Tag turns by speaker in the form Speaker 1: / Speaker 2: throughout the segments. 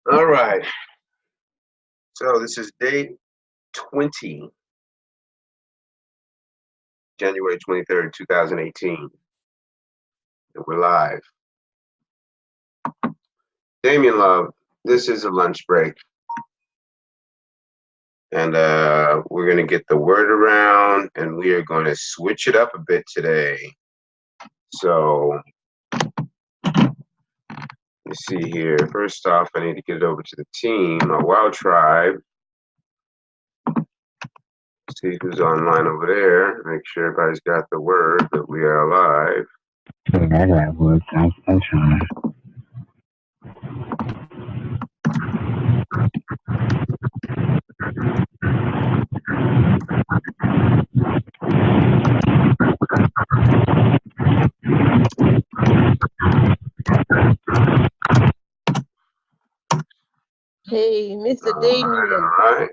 Speaker 1: All right. So this is day 20, January 23rd, 2018. And we're live. Damien Love, this is a lunch break. And we're going to get the word around, and we are going to switch it up a bit today. So let's see here. First off, I need to get it over to the team, our Wild Tribe. See who's online over there. Make sure everybody's got the word that we are live.
Speaker 2: Yeah, I got work. I'm trying.
Speaker 3: Hey, Mr.
Speaker 1: All
Speaker 3: Damien.
Speaker 1: right.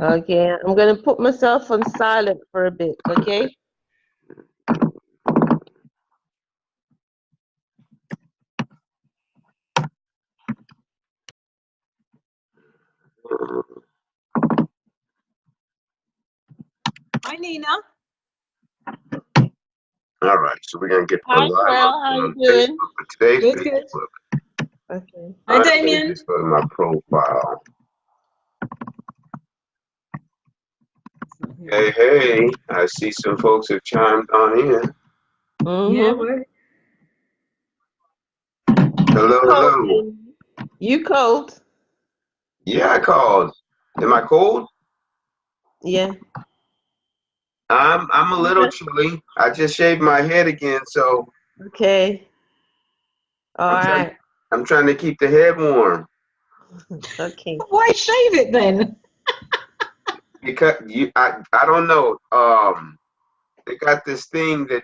Speaker 3: Okay, I'm gonna put myself on silent for a bit, okay?
Speaker 4: Hi, Nina.
Speaker 1: All right, so we're gonna get the
Speaker 3: Hi,
Speaker 1: live
Speaker 3: Carl. How
Speaker 1: on
Speaker 3: you doing?
Speaker 1: Facebook for today's
Speaker 4: Good, good.
Speaker 1: Facebook.
Speaker 3: Okay.
Speaker 4: Hi,
Speaker 1: Let me
Speaker 4: Damien.
Speaker 1: just go to my profile. Hey, I see some folks have chimed on in.
Speaker 4: Yeah, we're
Speaker 1: Hello,
Speaker 3: You cold,
Speaker 1: hello.
Speaker 3: Damien? You cold?
Speaker 1: Yeah, I called. Am I cold?
Speaker 3: Yeah.
Speaker 1: I'm a little chilly. I just shaved my head again, so
Speaker 3: Okay. All right.
Speaker 1: I'm trying to keep the head warm.
Speaker 3: Okay.
Speaker 4: why shave it then?
Speaker 1: Because I don't know. They got this thing that,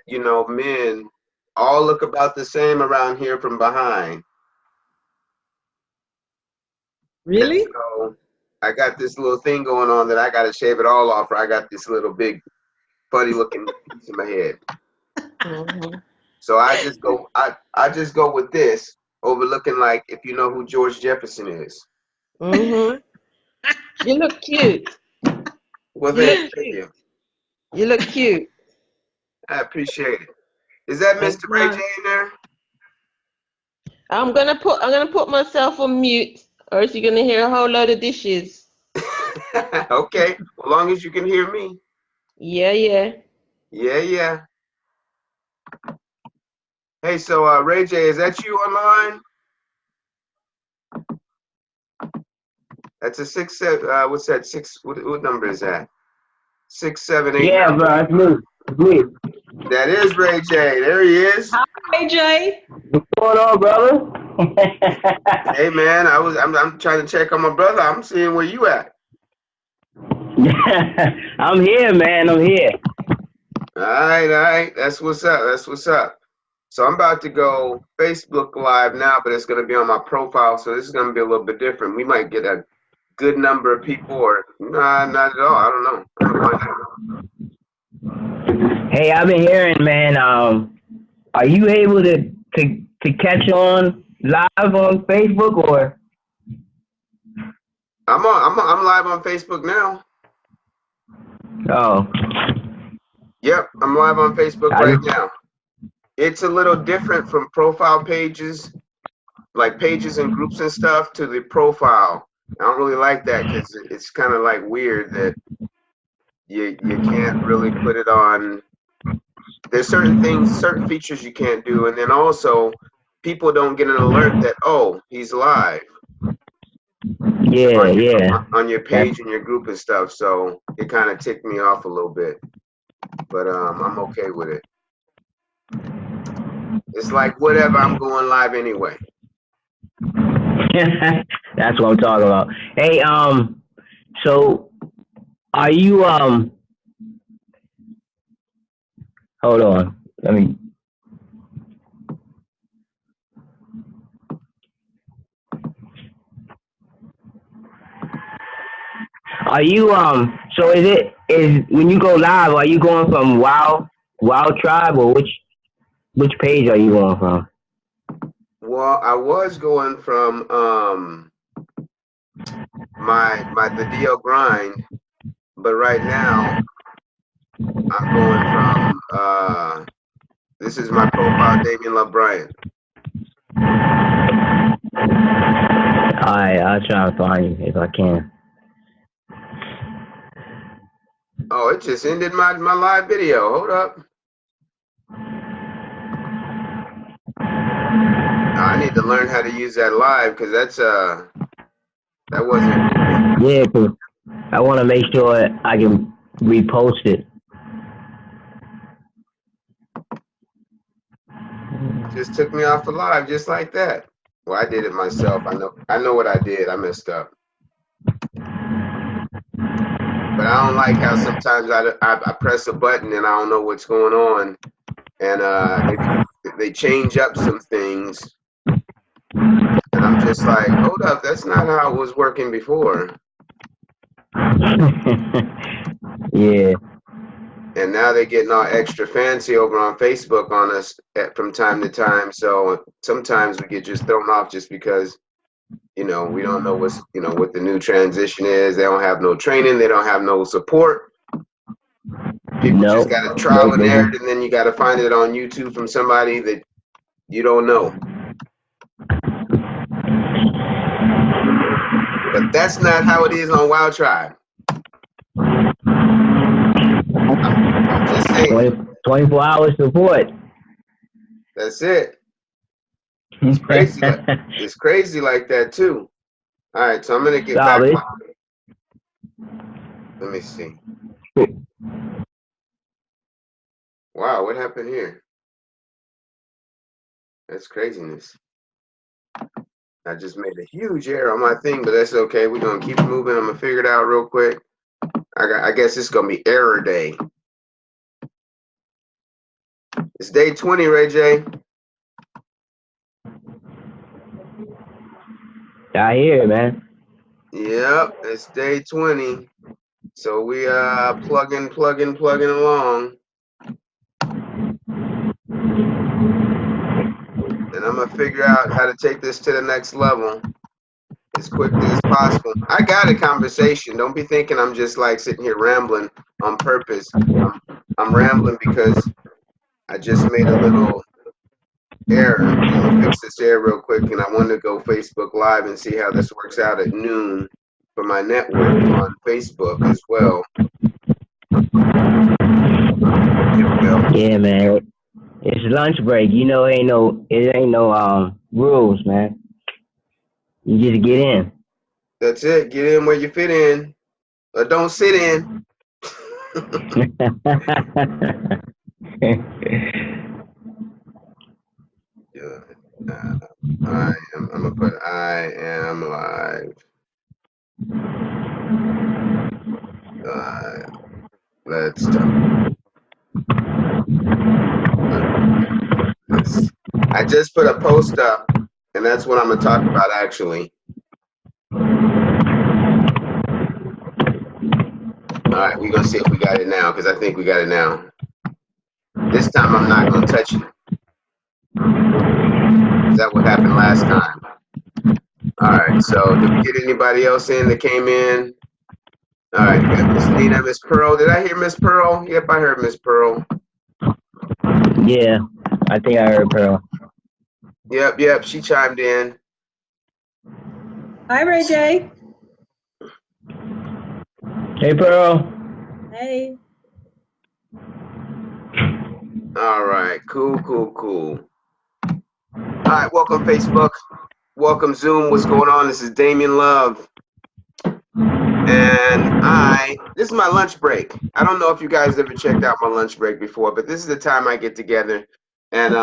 Speaker 1: men all look about the same around here from behind.
Speaker 4: Really?
Speaker 1: So I got this little thing going on that I got to shave it all off, or I got this little big funny looking piece in my head.
Speaker 3: Mm-hmm.
Speaker 1: So I just go with this over looking like, if you know who George Jefferson is.
Speaker 3: Mm-hmm. You look cute.
Speaker 1: Well,
Speaker 3: You look
Speaker 1: thank
Speaker 3: cute.
Speaker 1: you.
Speaker 3: You look cute.
Speaker 1: I appreciate it. Is that Mr. Ray J in there?
Speaker 3: I'm gonna put myself on mute, or else you're gonna hear a whole load of dishes.
Speaker 1: Okay, as long as you can hear me.
Speaker 3: Yeah, yeah.
Speaker 1: Yeah. Hey, so Ray J, is that you online? That's a 6-7. What's that? What number is that? 678.
Speaker 2: Yeah, bro, it's me. It's me.
Speaker 1: That is Ray J. There he is.
Speaker 4: Hi, AJ.
Speaker 2: What's going on, brother?
Speaker 1: Hey man, I'm trying to check on my brother. I'm seeing where you at.
Speaker 2: I'm here, man. I'm here.
Speaker 1: All right. That's what's up. So I'm about to go Facebook Live now, but it's going to be on my profile, so this is going to be a little bit different. We might get a good number of people, or nah, not at all. I don't know. I'm gonna find out.
Speaker 2: Hey, I've been hearing, man. Are you able to catch on live on Facebook or?
Speaker 1: I'm live on Facebook now.
Speaker 2: Oh.
Speaker 1: Yep, I'm live on Facebook right now. It's a little different from profile pages, like pages and groups and stuff, to the profile. I don't really like that because it's kind of like weird that you can't really put it on. There's certain features you can't do, and then also people don't get an alert that, oh, he's live.
Speaker 2: Yeah.
Speaker 1: On your page and your group and stuff, so it kind of ticked me off a little bit, but I'm okay with it. It's like whatever, I'm going live anyway.
Speaker 2: That's what I'm talking about. Hey, so are you hold on, let me. Are you so is when you go live, are you going from Wild Tribe, or which page are you going from?
Speaker 1: Well, I was going from the DL grind, but right now I'm going from this is my profile, Damian Love Bryant.
Speaker 2: Alright, I'll try and find you if I can.
Speaker 1: Oh, it just ended my live video. Hold up. I need to learn how to use that live because that wasn't cool.
Speaker 2: Yeah, 'cause I want to make sure I can repost it.
Speaker 1: Just took me off the live just like that. Well, I did it myself. I know what I did. I messed up. But I don't like how sometimes I press a button and I don't know what's going on, and they change up some things, and I'm just like, hold up, that's not how it was working before.
Speaker 2: Yeah.
Speaker 1: And now they're getting all extra fancy over on Facebook on us from time to time. So sometimes we get just thrown off just because, we don't know what the new transition is. They don't have no training. They don't have no support. People just got to trial and error, and then you got to find it on YouTube from somebody that you don't know. But that's not how it is on Wild Tribe. I'm just saying.
Speaker 2: 24 hours support.
Speaker 1: That's it. It's crazy. It's crazy like that too. All right, so I'm gonna get back. Let me see. Wow, what happened here? That's craziness. I just made a huge error on my thing, but that's okay. We're gonna keep moving. I'm gonna figure it out real quick. I guess it's gonna be error day. It's day 20, Ray J.
Speaker 2: I hear it, man.
Speaker 1: Yep, it's day 20. So we plugging along. And I'm gonna figure out how to take this to the next level as quickly as possible. I got a conversation. Don't be thinking I'm just like sitting here rambling on purpose. I'm rambling because I just made a little error. I'm gonna fix this error real quick, and I want to go Facebook Live and see how this works out at noon for my network on Facebook as well.
Speaker 2: Yeah, man. It's lunch break. You know, it ain't no rules, man. You just get in.
Speaker 1: That's it. Get in where you fit in, or don't sit in. I'm gonna put I am live. Let's talk. I just put a post up, and that's what I'm gonna talk about actually. All right, we're gonna see if we got it now, because I think we got it now. This time I'm not gonna touch it. Is that what happened last time? All right, so did we get anybody else in that came in? All right, we got Miss Nina, Miss Pearl. Did I hear Miss Pearl? Yep, I heard Miss Pearl.
Speaker 2: Yeah, I think I heard Pearl.
Speaker 1: Yep, she chimed in.
Speaker 4: Hi, Ray J.
Speaker 2: Hey, Pearl.
Speaker 4: Hey.
Speaker 1: All right, cool. All right, welcome Facebook. Welcome Zoom. What's going on? This is Damian Love. And this is my lunch break. I don't know if you guys ever checked out my lunch break before, but this is the time I get together. And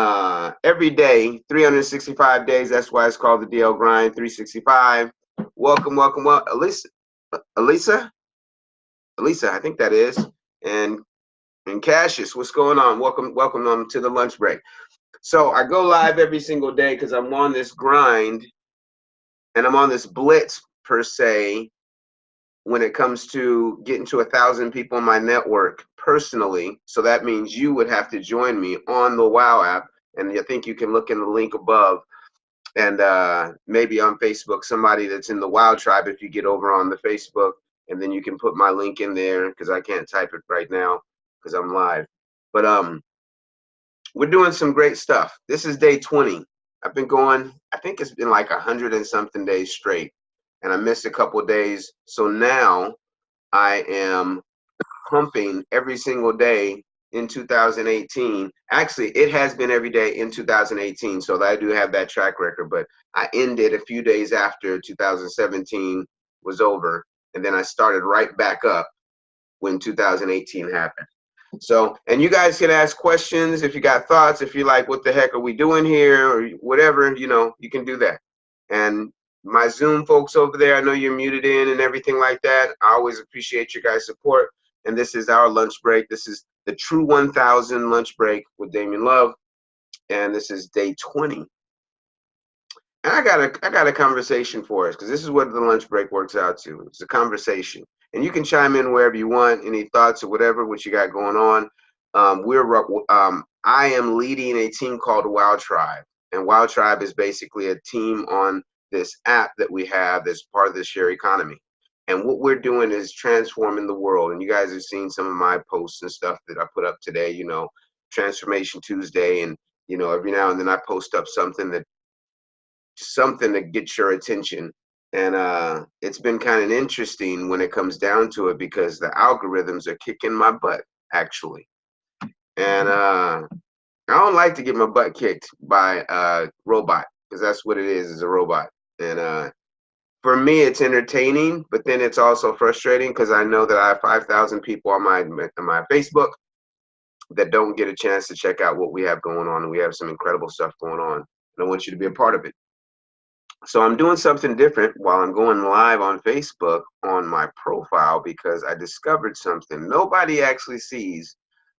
Speaker 1: every day, 365 days, that's why it's called the DL Grind 365. Welcome. Elisa, I think that is. And Cassius, what's going on? Welcome to the lunch break. So I go live every single day because I'm on this grind and I'm on this blitz per se when it comes to getting to 1,000 people in my network personally. So that means you would have to join me on the WOW app. And I think you can look in the link above. And maybe on Facebook, somebody that's in the Wild Tribe, if you get over on the Facebook, and then you can put my link in there because I can't type it right now because I'm live. But we're doing some great stuff. This is day 20. I've been going, I think it's been like 100 and something days straight, and I missed a couple of days. So now I am pumping every single day in 2018. Actually, it has been every day in 2018, so I do have that track record, but I ended a few days after 2017 was over, and then I started right back up when 2018 happened. So, and you guys can ask questions if you got thoughts, if you're like, what the heck are we doing here, or whatever, you know, you can do that. And my Zoom folks over there, I know you're muted in and everything like that. I always appreciate your guys' support. And this is our lunch break. This is the True 1000 lunch break with Damien Love. And this is day 20. And I got a conversation for us, because this is what the lunch break works out to. It's a conversation. And you can chime in wherever you want, any thoughts or whatever, what you got going on. I am leading a team called Wild Tribe. And Wild Tribe is basically a team on this app that we have that's part of the share economy. And what we're doing is transforming the world. And you guys have seen some of my posts and stuff that I put up today, you know, Transformation Tuesday. And, you know, every now and then I post up something to get your attention. And it's been kind of interesting when it comes down to it, because the algorithms are kicking my butt, actually. And I don't like to get my butt kicked by a robot, because that's what it is a robot. And for me, it's entertaining, but then it's also frustrating, because I know that I have 5,000 people on my Facebook that don't get a chance to check out what we have going on. And we have some incredible stuff going on, and I want you to be a part of it. So I'm doing something different while I'm going live on Facebook on my profile, because I discovered something. Nobody actually sees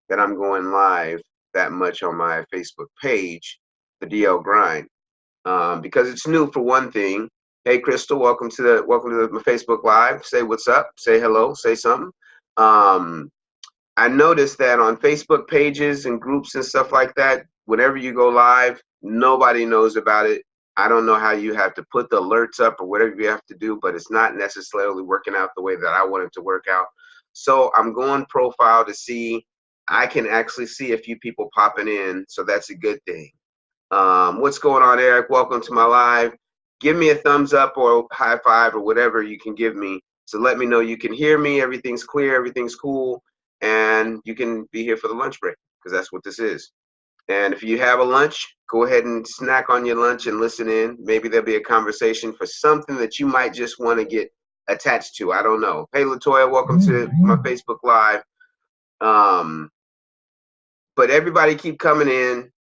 Speaker 1: that I'm going live that much on my Facebook page, the DL Grind, because it's new, for one thing. Hey, Crystal, welcome to my Facebook Live. Say what's up. Say hello. Say something. I noticed that on Facebook pages and groups and stuff like that, whenever you go live, nobody knows about it. I don't know how you have to put the alerts up or whatever you have to do, but it's not necessarily working out the way that I want it to work out. So I'm going profile to see. I can actually see a few people popping in, so that's a good thing. What's going on, Eric? Welcome to my live. Give me a thumbs up or high five or whatever you can give me. So let me know you can hear me, everything's clear, everything's cool, and you can be here for the lunch break, because that's what this is. And if you have a lunch, go ahead and snack on your lunch and listen in. Maybe there'll be a conversation for something that you might just want to get attached to. I don't know. Hey, Latoya, welcome to my Facebook Live. But everybody keep coming in.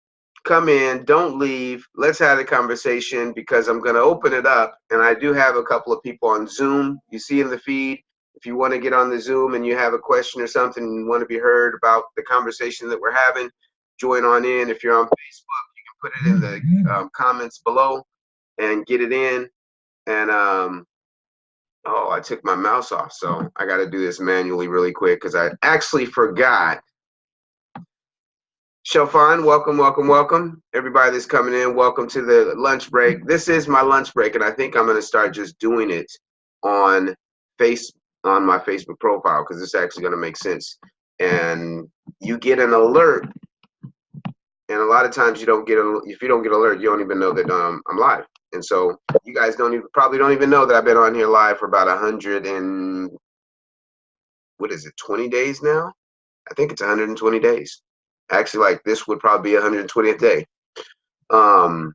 Speaker 1: Come in, don't leave. Let's have a conversation, because I'm going to open it up. And I do have a couple of people on Zoom. You see in the feed, if you want to get on the Zoom and you have a question or something and you want to be heard about the conversation that we're having, join on in. If you're on Facebook, you can put it in the comments below and get it in. And oh, I took my mouse off, so I got to do this manually really quick, because I actually forgot. Shofan, welcome, welcome, welcome. Everybody that's coming in, welcome to the lunch break. This is my lunch break, and I think I'm going to start just doing it on my Facebook profile, because it's actually going to make sense. And you get an alert, and a lot of times if you don't get an alert, you don't even know that I'm live. And so you guys probably don't even know that I've been on here live for about 20 days now? I think it's 120 days. Actually, like, this would probably be 120th day. And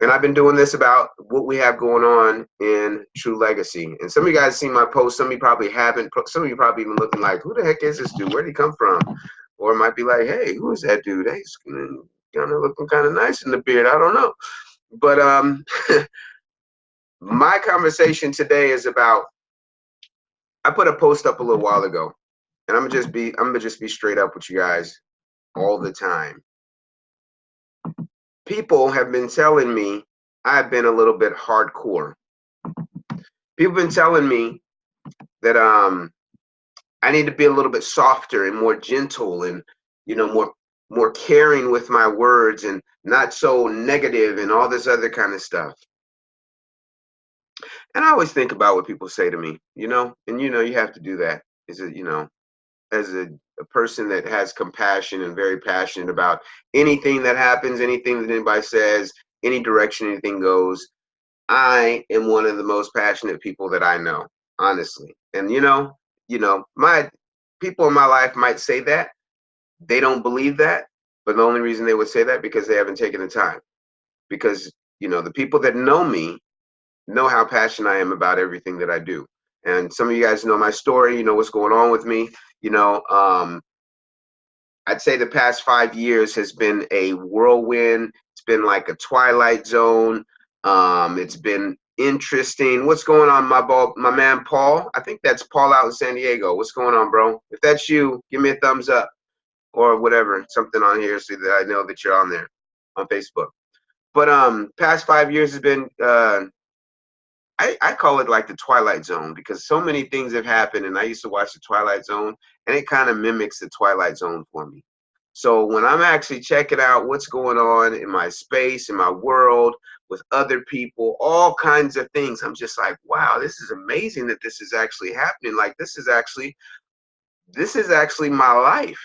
Speaker 1: I've been doing this about what we have going on in True Legacy. And some of you guys seen my post. Some of you probably haven't. Some of you probably even looking like, who the heck is this dude? Where'd he come from? Or it might be like, hey, who is that dude? Hey, he's kind of looking kind of nice in the beard. I don't know. But my conversation today is about, I put a post up a little while ago, and I'm gonna just be straight up with you guys all the time. People have been telling me I've been a little bit hardcore. People have been telling me that I need to be a little bit softer and more gentle, and, you know, more caring with my words, and not so negative and all this other kind of stuff. And I always think about what people say to me, you know, and you know, you have to do that. Is it, you know, as a person that has compassion and very passionate about anything that happens, anything that anybody says, any direction anything goes. I am one of the most passionate people that I know, honestly. And you know, my people in my life might say that. They don't believe that, but the only reason they would say that because they haven't taken the time. Because, you know, the people that know me know how passionate I am about everything that I do. And some of you guys know my story, you know what's going on with me. You know, I'd say the past 5 years has been a whirlwind. It's been like a twilight zone. It's been interesting. What's going on, my man Paul? I think that's Paul out in San Diego. What's going on, bro? If that's you, give me a thumbs up or whatever, something on here so that I know that you're on there on Facebook. But past 5 years has been I call it like the Twilight Zone because so many things have happened, and I used to watch the Twilight Zone, and it kind of mimics the Twilight Zone for me. So when I'm actually checking out what's going on in my space, in my world, with other people, all kinds of things, I'm just like, wow, this is amazing that this is actually happening. Like this is actually my life.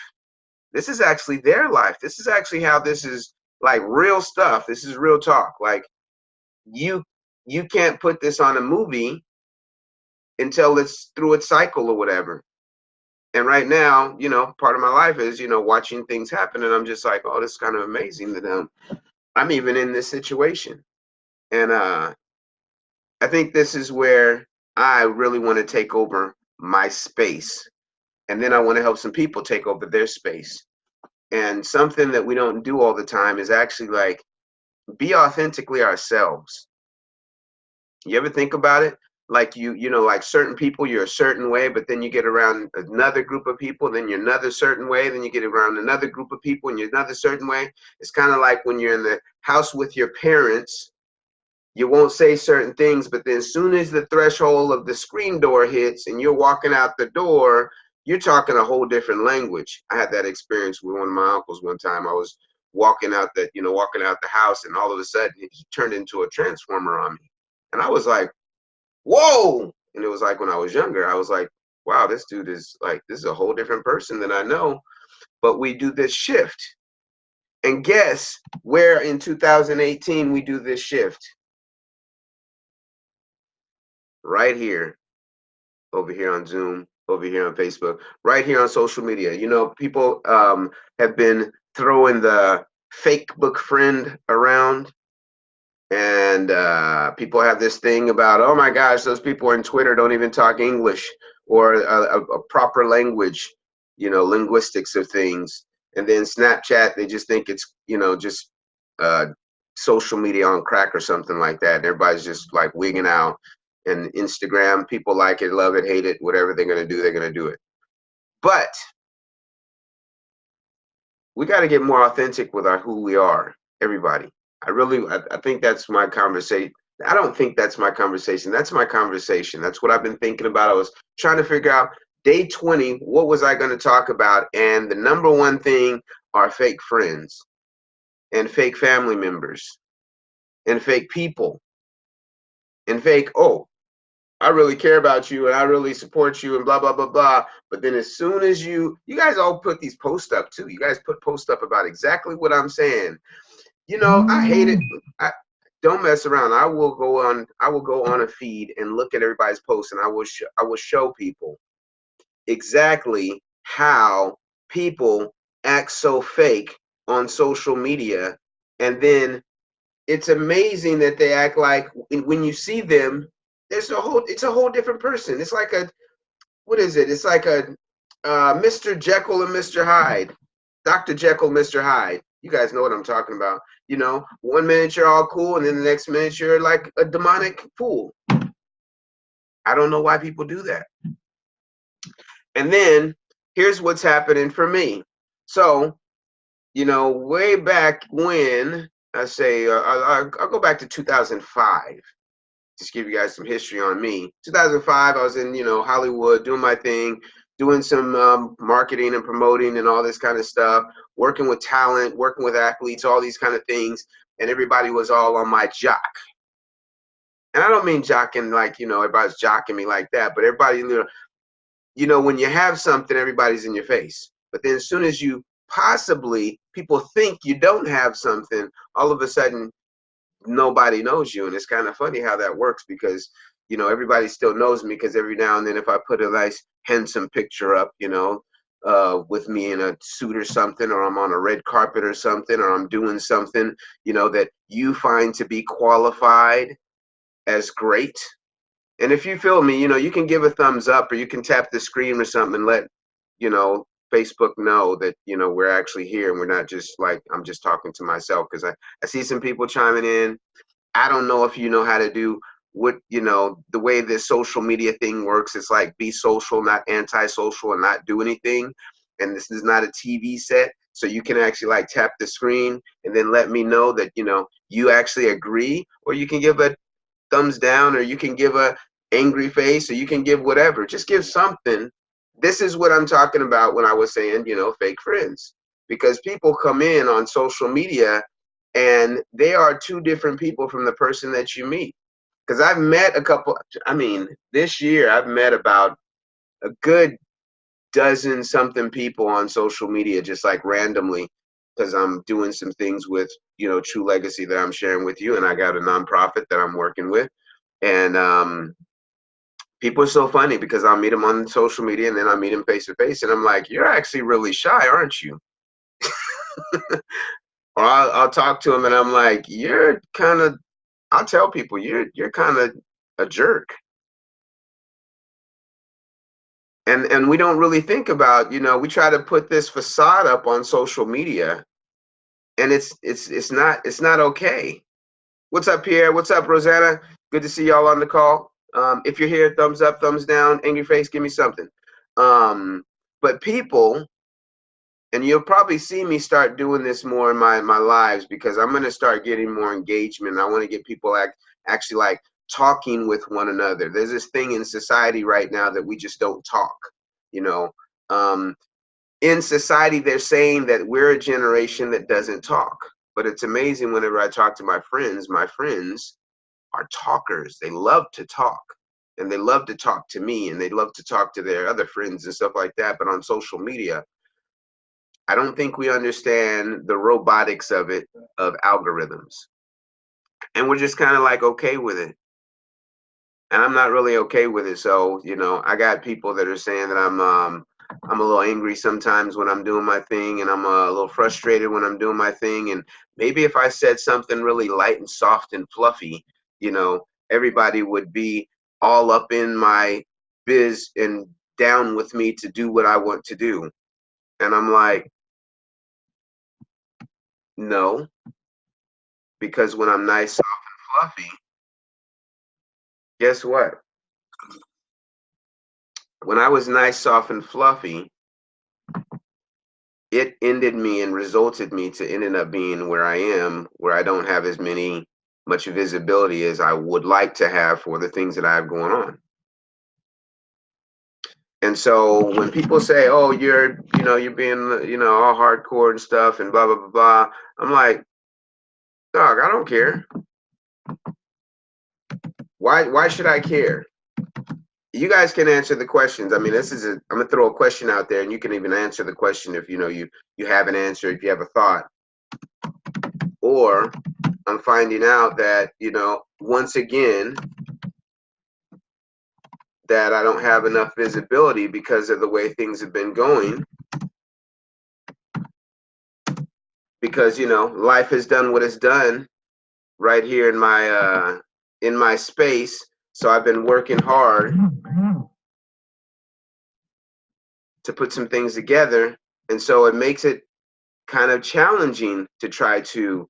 Speaker 1: This is actually their life. This is actually how this is like real stuff. This is real talk. Like you can't put this on a movie until it's through its cycle or whatever. And right now, you know, part of my life is, you know, watching things happen, and I'm just like, oh, this is kind of amazing that I'm even in this situation. And I think this is where I really want to take over my space, and then I want to help some people take over their space. And something that we don't do all the time is actually like be authentically ourselves. You ever think about it? Like you know, like certain people, you're a certain way, but then you get around another group of people, then you're another certain way, then you get around another group of people and you're another certain way. It's kind of like when you're in the house with your parents, you won't say certain things, but then as soon as the threshold of the screen door hits and you're walking out the door, you're talking a whole different language. I had that experience with one of my uncles one time. I was walking out the house, and all of a sudden he turned into a transformer on me. And I was like, whoa. And it was like when I was younger, I was like, wow, this dude is like, this is a whole different person than I know. But we do this shift. And guess where in 2018 we do this shift? Right here, over here on Zoom, over here on Facebook, right here on social media. You know, people have been throwing the fake book friend around. And people have this thing about, oh my gosh, those people on Twitter don't even talk English or a proper language, you know, linguistics of things. And then Snapchat, they just think it's, you know, just social media on crack or something like that. And everybody's just like wigging out. And Instagram, people like it, love it, hate it, whatever they're going to do, they're going to do it. But we got to get more authentic with who we are, everybody. I think that's my conversation. I don't think that's my conversation. That's my conversation. That's what I've been thinking about. I was trying to figure out day 20, what was I going to talk about? And the number one thing are fake friends and fake family members and fake people and fake, oh, I really care about you and I really support you and blah, blah, blah, blah. But then as soon as you guys all put these posts up too. You guys put posts up about exactly what I'm saying. You know, I hate it. Don't mess around. I will go on a feed and look at everybody's posts, and I will show people exactly how people act so fake on social media. And then it's amazing that they act like when you see them, it's a whole different person. It's like what is it? It's like a Mr. Jekyll and Mr. Hyde. Dr. Jekyll, Mr. Hyde. You guys know what I'm talking about. You know, one minute you're all cool, and then the next minute you're like a demonic fool. I don't know why people do that. And then here's what's happening for me. So, you know, way back when, I say, I'll go back to 2005. Just give you guys some history on me. 2005, I was in, you know, Hollywood doing my thing, doing some marketing and promoting and all this kind of stuff, working with talent, working with athletes, all these kind of things. And everybody was all on my jock. And I don't mean jocking like, everybody's jocking me like that, but everybody, when you have something, everybody's in your face. But then as soon as you people think you don't have something, all of a sudden, nobody knows you. And it's kind of funny how that works because, everybody still knows me because every now and then if I put a nice, handsome picture up, with me in a suit or something, or I'm on a red carpet or something, or I'm doing something, that you find to be qualified as great. And if you feel me, you can give a thumbs up or you can tap the screen or something and let, Facebook know that, we're actually here and we're not just like, I'm just talking to myself, because I see some people chiming in. I don't know if you know how to do what, the way this social media thing works. It's like be social, not antisocial, and not do anything. And this is not a TV set. So you can actually like tap the screen and then let me know that, you actually agree, or you can give a thumbs down, or you can give a angry face, or you can give whatever. Just give something. This is what I'm talking about when I was saying, fake friends. Because people come in on social media and they are two different people from the person that you meet. Because I've met this year I've met about a good dozen something people on social media, just like randomly, because I'm doing some things with, True Legacy that I'm sharing with you. And I got a nonprofit that I'm working with. And people are so funny because I'll meet them on social media and then I'll meet them face to face. And I'm like, you're actually really shy, aren't you? Or I'll talk to them and I'm like, I'll tell people, you're kind of a jerk. And we don't really think about, we try to put this facade up on social media, and it's not okay. What's up, Pierre? What's up, Rosanna? Good to see y'all on the call. If you're here, thumbs up, thumbs down, angry face, give me something. But people, and you'll probably see me start doing this more in my lives, because I'm going to start getting more engagement. I want to get people actually like talking with one another. There's this thing in society right now that we just don't talk. In society, they're saying that we're a generation that doesn't talk. But it's amazing whenever I talk to my friends are talkers. They love to talk, and they love to talk to me, and they love to talk to their other friends and stuff like that. But on social media, I don't think we understand the robotics of it, of algorithms. And we're just kind of like okay with it. And I'm not really okay with it. So, I got people that are saying that I'm a little angry sometimes when I'm doing my thing, and I'm a little frustrated when I'm doing my thing. And maybe if I said something really light and soft and fluffy, everybody would be all up in my biz and down with me to do what I want to do. And I'm like, no, because when I'm nice, soft, and fluffy, guess what? When I was nice, soft, and fluffy, it ended me and resulted me to ending up being where I am, where I don't have as much visibility as I would like to have for the things that I have going on. And so when people say, oh, you're being, all hardcore and stuff and blah, blah, blah, blah, I'm like, dog, I don't care. Why should I care? You guys can answer the questions. I mean, I'm gonna throw a question out there, and you can even answer the question if you have an answer, if you have a thought. Or I'm finding out that, once again, that I don't have enough visibility because of the way things have been going. Because, life has done what it's done right here in my space. So I've been working hard to put some things together. And so it makes it kind of challenging to try to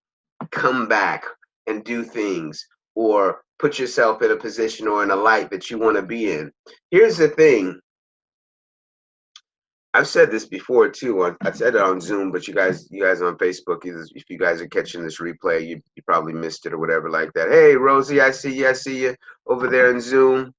Speaker 1: come back and do things, or put yourself in a position or in a light that you want to be in. Here's the thing. I've said this before too. I said it on Zoom, but you guys on Facebook, if you guys are catching this replay, you probably missed it or whatever like that. Hey, Rosie, I see you over there in Zoom.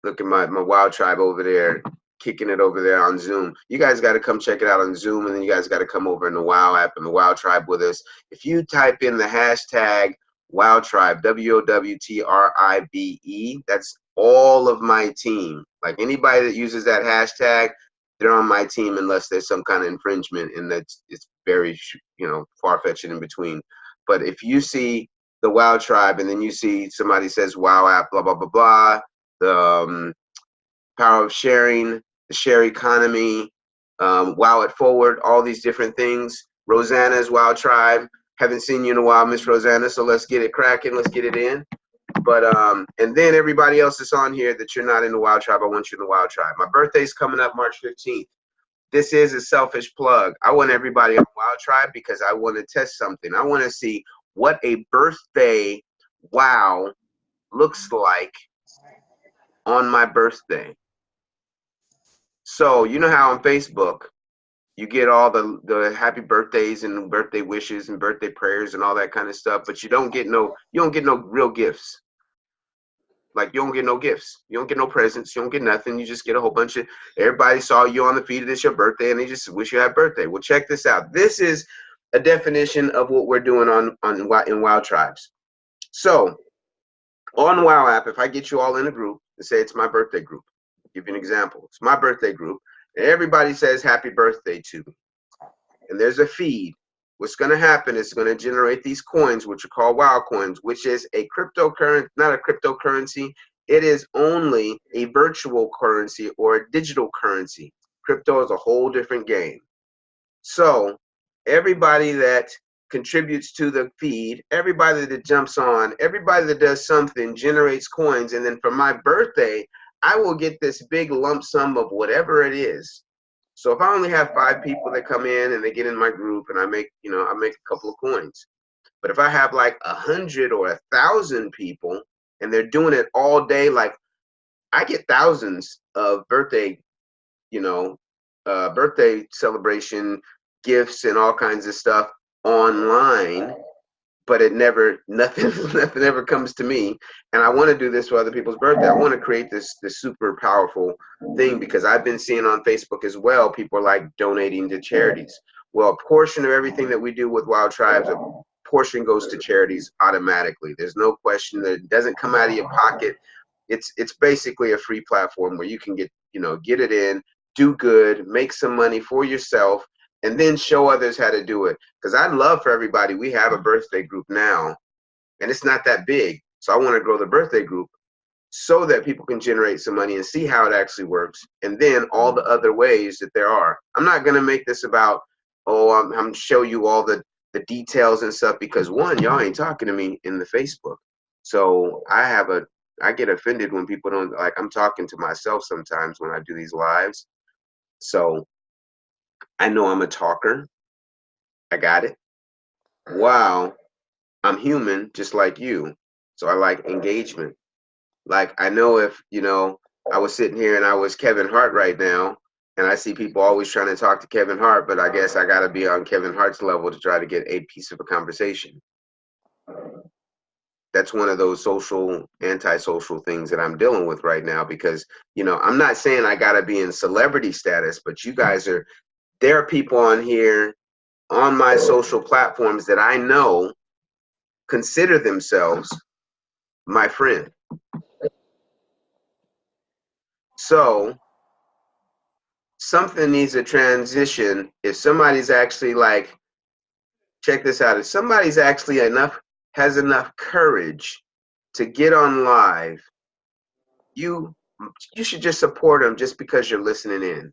Speaker 1: Look at my Wild Tribe over there kicking it over there on Zoom. You guys got to come check it out on Zoom, and then you guys got to come over in the WOW app and the WOW Tribe with us. If you type in the hashtag WOW Tribe, WOWTRIBE, that's all of my team. Like anybody that uses that hashtag, they're on my team unless there's some kind of infringement, and it's very, you know, far-fetched in between. But if you see the WOW Tribe and then you see somebody says WOW app, blah, blah, blah, blah, the power of sharing, the share economy, WOW it forward, all these different things. Rosanna's WOW Tribe. Haven't seen you in a while, Miss Rosanna, so let's get it cracking. Let's get it in. But and then everybody else that's on here that you're not in the WOW Tribe, I want you in the WOW Tribe. My birthday's coming up March 15th. This is a selfish plug. I want everybody on WOW Tribe because I want to test something. I want to see what a birthday WOW looks like on my birthday. So you know how on Facebook you get all the happy birthdays and birthday wishes and birthday prayers and all that kind of stuff, but you don't get no real gifts. Like you don't get no gifts, you don't get no presents, you don't get nothing. You just get a whole bunch of, everybody saw you on the feed, it's your birthday, and they just wish you happy birthday. Well, check this out. This is a definition of what we're doing in WOW Tribes. So on WOW app, if I get you all in a group and say it's my birthday group, I'll give you an example. It's my birthday group, and everybody says happy birthday to me. And there's a feed. What's going to happen is it's going to generate these coins, which are called WOW coins, which is a cryptocurrency, not a cryptocurrency. It is only a virtual currency or a digital currency. Crypto is a whole different game. So everybody that contributes to the feed, everybody that jumps on, everybody that does something generates coins. And then for my birthday, I will get this big lump sum of whatever it is. So if I only have 5 people that come in and they get in my group and I make, you know, I make a couple of coins. But if I have like 100 or 1,000 people and they're doing it all day, like I get thousands of birthday, you know, birthday celebration gifts and all kinds of stuff online, but it never, nothing ever comes to me. And I want to do this for other people's birthday. I want to create this super powerful thing because I've been seeing on Facebook as well, people are like donating to charities. Well, a portion of everything that we do with WOW Tribes, a portion goes to charities automatically. There's no question that it doesn't come out of your pocket. It's basically a free platform where you can get, you know, get it in, do good, make some money for yourself, and then show others how to do it. Because I'd love for everybody, we have a birthday group now, and it's not that big. So I want to grow the birthday group so that people can generate some money and see how it actually works. And then all the other ways that there are. I'm not going to make this about, oh, I'm show you all the details and stuff, because one, y'all ain't talking to me in the Facebook. So I get offended when people don't, like, I'm talking to myself sometimes when I do these lives. So I know I'm a talker. I got it. Wow, I'm human just like you. So I like engagement. Like I know if, you know, I was sitting here and I was Kevin Hart right now, and I see people always trying to talk to Kevin Hart, but I guess I got to be on Kevin Hart's level to try to get a piece of a conversation. That's one of those social, antisocial things that I'm dealing with right now because, you know, I'm not saying I got to be in celebrity status, but you guys are, there are people on here on my social platforms that I know consider themselves my friend. So something needs a transition. If somebody's actually like, check this out, if somebody's actually has enough courage to get on live, you should just support them just because you're listening in.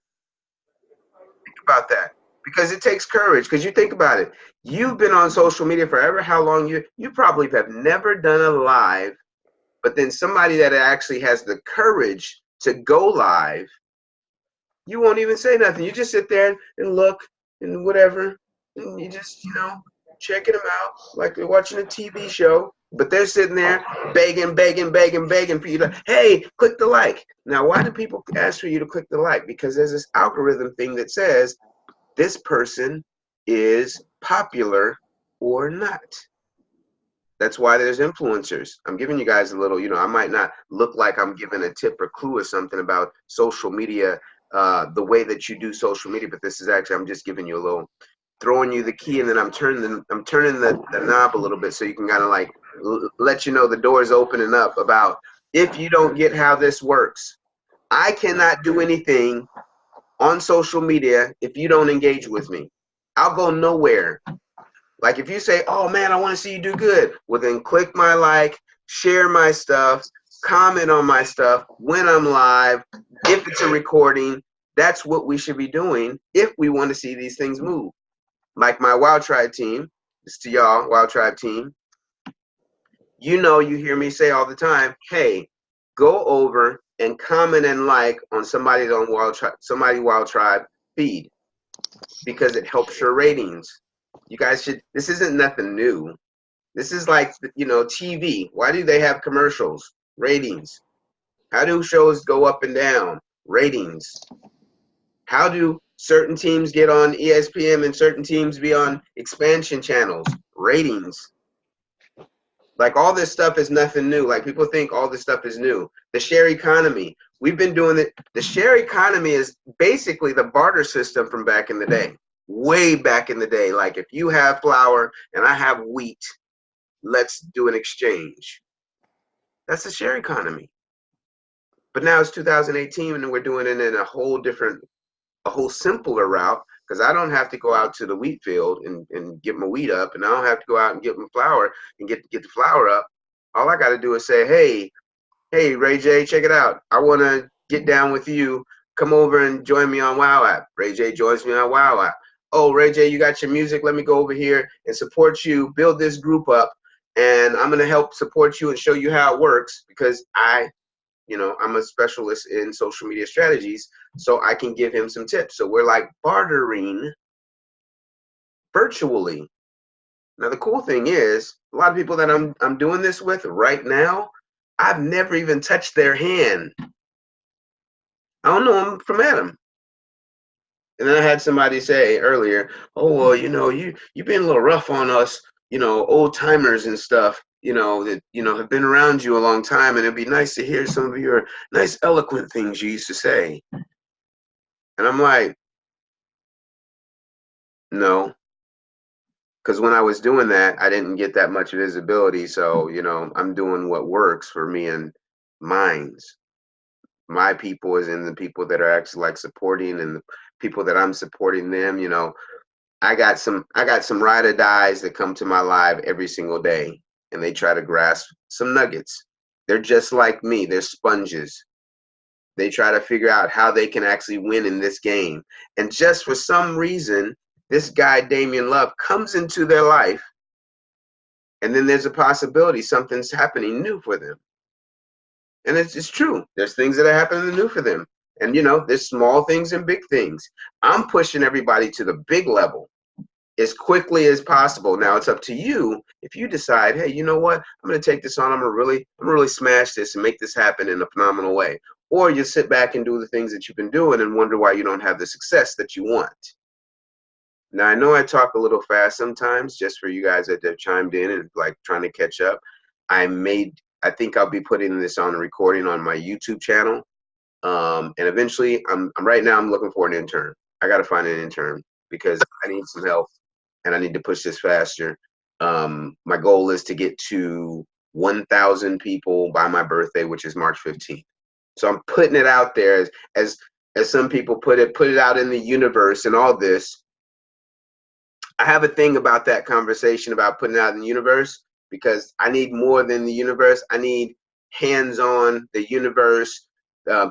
Speaker 1: Think about that. Because it takes courage. Because you think about it, you've been on social media forever. How long you probably have never done a live, but then somebody that actually has the courage to go live, you won't even say nothing. You just sit there and look and whatever, and you just, you know, checking them out like they're watching a TV show. But they're sitting there begging for you to, hey, click the like. Now, why do people ask for you to click the like? Because there's this algorithm thing that says this person is popular or not. That's why there's influencers. I'm giving you guys a little, you know, I might not look like I'm giving a tip or clue or something about social media the way that you do social media, but this is actually, I'm just giving you a little, throwing you the key, and then I'm turning the knob a little bit so you can kind of like let you know the door is opening up about if you don't get how this works. I cannot do anything on social media if you don't engage with me. I'll go nowhere. Like if you say, oh man, I want to see you do good, well then click my like, share my stuff, comment on my stuff when I'm live, if it's a recording. That's what we should be doing if we want to see these things move. Like my Wild Tribe team, this to y'all, Wild Tribe team. You know, you hear me say all the time, hey, go over and comment and like on somebody's on Wild Tribe feed, because it helps your ratings. You guys should, this isn't nothing new. This is like, you know, TV. Why do they have commercials? Ratings. How do shows go up and down? Ratings. How do certain teams get on ESPN and certain teams be on expansion channels? Ratings. Like all this stuff is nothing new. Like people think all this stuff is new. The share economy. We've been doing it. The share economy is basically the barter system from back in the day. Way back in the day. Like if you have flour and I have wheat, let's do an exchange. That's the share economy. But now it's 2018 and we're doing it in a whole different, a whole simpler route, because I don't have to go out to the wheat field and get my wheat up, and I don't have to go out and get my flour and get the flour up. All I got to do is say, hey, Ray J, check it out. I want to get down with you. Come over and join me on Wow App. Ray J joins me on Wow App. Oh, Ray J, you got your music. Let me go over here and support you, build this group up, and I'm going to help support you and show you how it works, because I'm a specialist in social media strategies, so I can give him some tips. So we're like bartering virtually. Now the cool thing is, a lot of people that I'm doing this with right now, I've never even touched their hand. I don't know them from Adam. And then I had somebody say earlier, oh well, you've been a little rough on us, old timers and stuff, that have been around you a long time, and it'd be nice to hear some of your nice eloquent things you used to say. And I'm like, no, because when I was doing that, I didn't get that much visibility. So I'm doing what works for me and mine's. My people is in the people that are actually like supporting, and the people that I'm supporting them. I got some ride or dies that come to my live every single day, and they try to grasp some nuggets. They're just like me. They're sponges. They try to figure out how they can actually win in this game. And just for some reason, this guy, Damian Love, comes into their life, and then there's a possibility something's happening new for them. And it's true. There's things that are happening new for them. And, there's small things and big things. I'm pushing everybody to the big level as quickly as possible. Now it's up to you. If you decide, hey, you know what, I'm going to take this on. I'm going to really smash this and make this happen in a phenomenal way. Or you sit back and do the things that you've been doing and wonder why you don't have the success that you want. Now, I know I talk a little fast sometimes, just for you guys that have chimed in and like trying to catch up. I think I'll be putting this on a recording on my YouTube channel. And eventually, right now I'm looking for an intern. I got to find an intern because I need some help and I need to push this faster. My goal is to get to 1,000 people by my birthday, which is March 15th. So I'm putting it out there as some people put it out in the universe and all this. I have a thing about that conversation about putting it out in the universe, because I need more than the universe. I need hands-on the universe,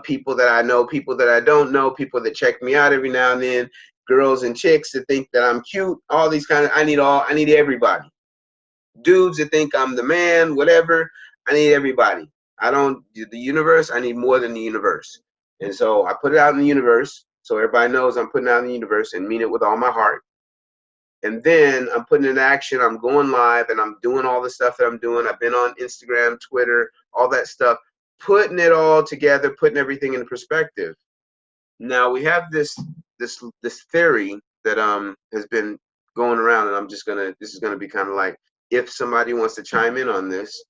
Speaker 1: people that I know, people that I don't know, people that check me out every now and then, girls and chicks that think that I'm cute, all these I need everybody. Dudes that think I'm the man, whatever, I need everybody. The universe, I need more than the universe. And so I put it out in the universe so everybody knows I'm putting it out in the universe and mean it with all my heart. And then I'm putting in action. I'm going live and I'm doing all the stuff that I'm doing. I've been on Instagram, Twitter, all that stuff, putting it all together, putting everything in perspective. Now we have this theory that has been going around, and this is gonna be kind of like, if somebody wants to chime in on this,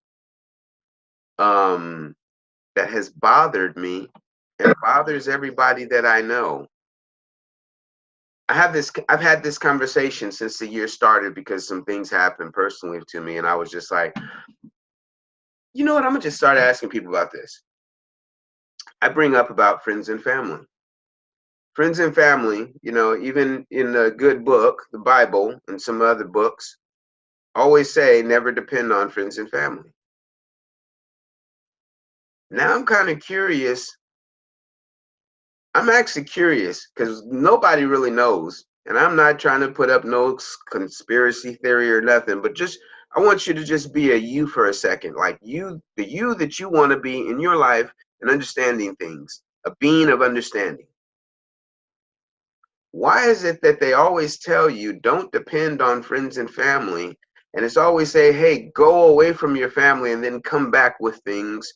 Speaker 1: that has bothered me, and bothers everybody that I know. I've had this conversation since the year started because some things happened personally to me, and I was just like, you know what, I'm gonna just start asking people about this. I bring up about friends and family. Friends and family, you know, even in a good book, the Bible, and some other books, always say never depend on friends and family. Now I'm kind of curious. I'm actually curious because nobody really knows, and I'm not trying to put up no conspiracy theory or nothing, but just I want you to just be a you for a second, like you, the you that you want to be in your life and understanding things, a being of understanding. Why is it that they always tell you don't depend on friends and family, and it's always say, hey, go away from your family and then come back with things?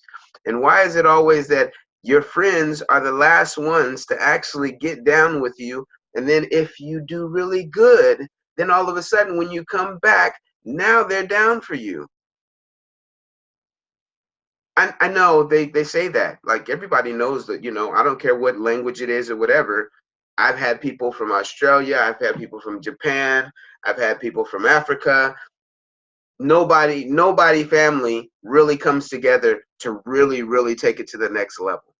Speaker 1: And why is it always that your friends are the last ones to actually get down with you, and then if you do really good, then all of a sudden when you come back, now they're down for you? I know they say that, like everybody knows that, you know, I don't care what language it is or whatever. I've had people from Australia, I've had people from Japan, I've had people from Africa. Nobody family really comes together to really take it to the next level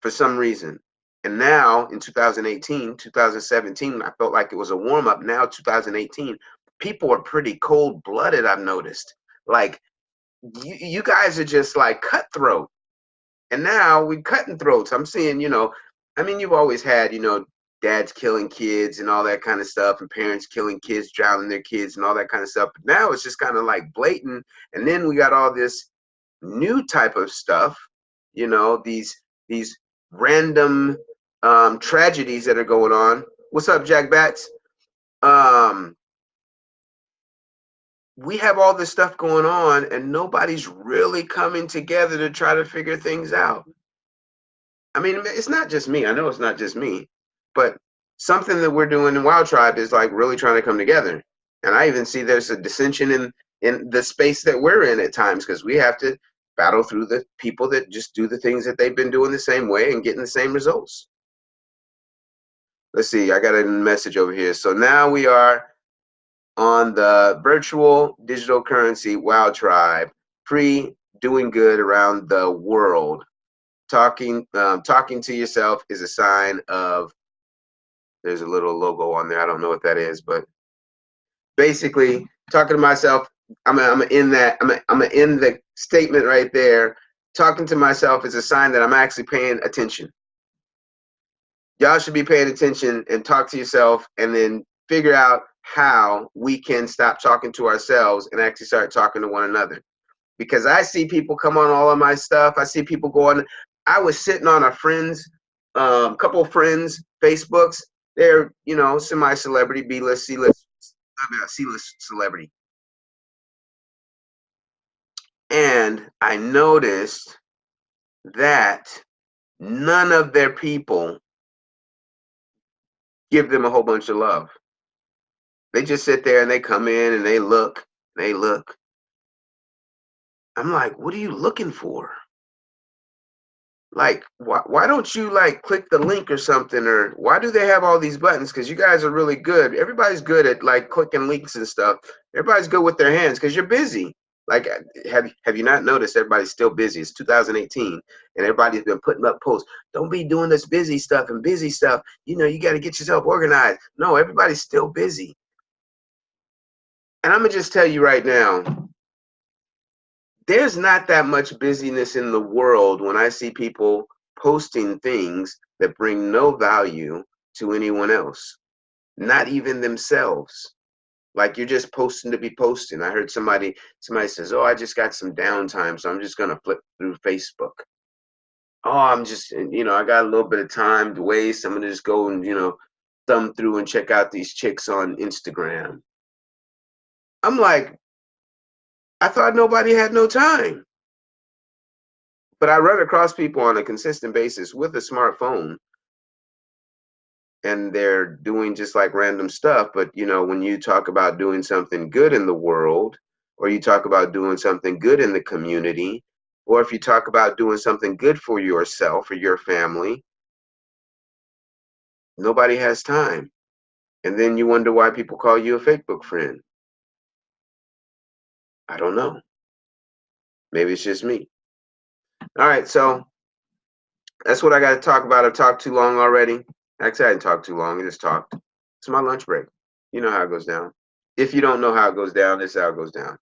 Speaker 1: for some reason. And now in 2018, 2017, I felt like it was a warm up. Now 2018, people are pretty cold blooded, I've noticed. Like you guys are just like cutthroat. And now we cutting throats. I'm seeing, you know, I mean, you've always had, you know, dads killing kids and all that kind of stuff, and parents killing kids, drowning their kids and all that kind of stuff. But now it's just kind of like blatant. And then we got all this new type of stuff, you know, these random tragedies that are going on. What's up, Jack Bats? Um, we have all this stuff going on, and nobody's really coming together to try to figure things out. I mean, it's not just me. I know it's not just me, but something that we're doing in Wild Tribe is like really trying to come together. And I even see there's a dissension in the space that we're in at times, because we have to battle through the people that just do the things that they've been doing the same way and getting the same results. Let's see, I got a message over here. So now we are on the virtual digital currency Wild Tribe, free, doing good around the world. Talking to yourself is a sign of, there's a little logo on there, I don't know what that is, but basically talking to myself, I'm in the statement right there. Talking to myself is a sign that I'm actually paying attention. Y'all should be paying attention and talk to yourself, and then figure out how we can stop talking to ourselves and actually start talking to one another. Because I see people come on all of my stuff. I see people go on. I was sitting on a friend's, couple of friends' Facebooks. They're, you know, semi-celebrity, B-list, C-list celebrity. And I noticed that none of their people give them a whole bunch of love. They just sit there and they come in and they look. I'm like, what are you looking for? Like, why don't you like click the link or something? Or why do they have all these buttons? Because you guys are really good. Everybody's good at like clicking links and stuff. Everybody's good with their hands because you're busy. Like, have you not noticed everybody's still busy? It's 2018 and everybody's been putting up posts. Don't be doing this busy stuff. You know, you got to get yourself organized. No, everybody's still busy. And I'm going to just tell you right now, there's not that much busyness in the world when I see people posting things that bring no value to anyone else, not even themselves. Like, you're just posting to be posting. I heard somebody says, oh, I just got some downtime, so I'm just going to flip through Facebook. Oh, I'm just, you know, I got a little bit of time to waste. I'm going to just go and, you know, thumb through and check out these chicks on Instagram. I'm like, I thought nobody had no time. But I run across people on a consistent basis with a smartphone, and they're doing just like random stuff. But, you know, when you talk about doing something good in the world, or you talk about doing something good in the community, Or if you talk about doing something good for yourself or your family, nobody has time. And then you wonder why people call you a Facebook friend. I don't know. Maybe it's just me. All right, so that's what I got to talk about. I've talked too long already. Actually, I didn't talk too long. I just talked. It's my lunch break. You know how it goes down. If you don't know how it goes down, this is how it goes down.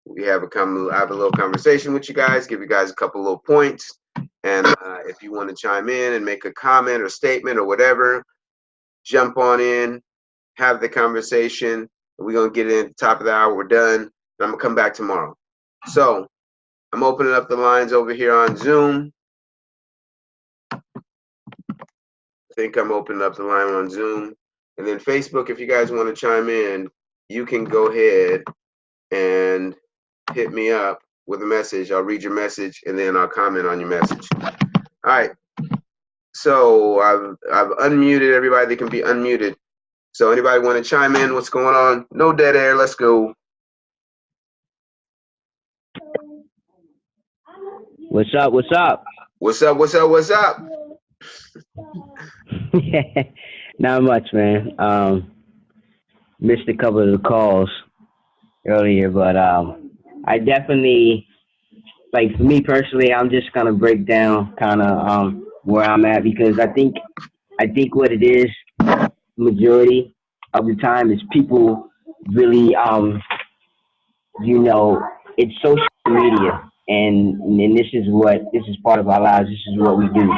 Speaker 1: We have a little conversation with you guys, give you guys a couple little points. And if you want to chime in and make a comment or statement or whatever, jump on in, have the conversation. We're going to get in at the top of the hour. We're done. And I'm going to come back tomorrow. So I'm opening up the lines over here on Zoom. I think I'm opening up the line on Zoom. And then Facebook, if you guys want to chime in, you can go ahead and hit me up with a message. I'll read your message and then I'll comment on your message. All right. So I've unmuted everybody that can be unmuted. So anybody want to chime in? What's going on? No dead air. Let's go.
Speaker 2: What's up? What's up?
Speaker 1: What's up? What's up? What's up?
Speaker 2: Not much, man. Missed a couple of the calls earlier, but I definitely, like, for me personally, I'm just gonna break down kind of where I'm at, because I think what it is, majority of the time, is people really you know, it's social media, and this is part of our lives. This is what we do.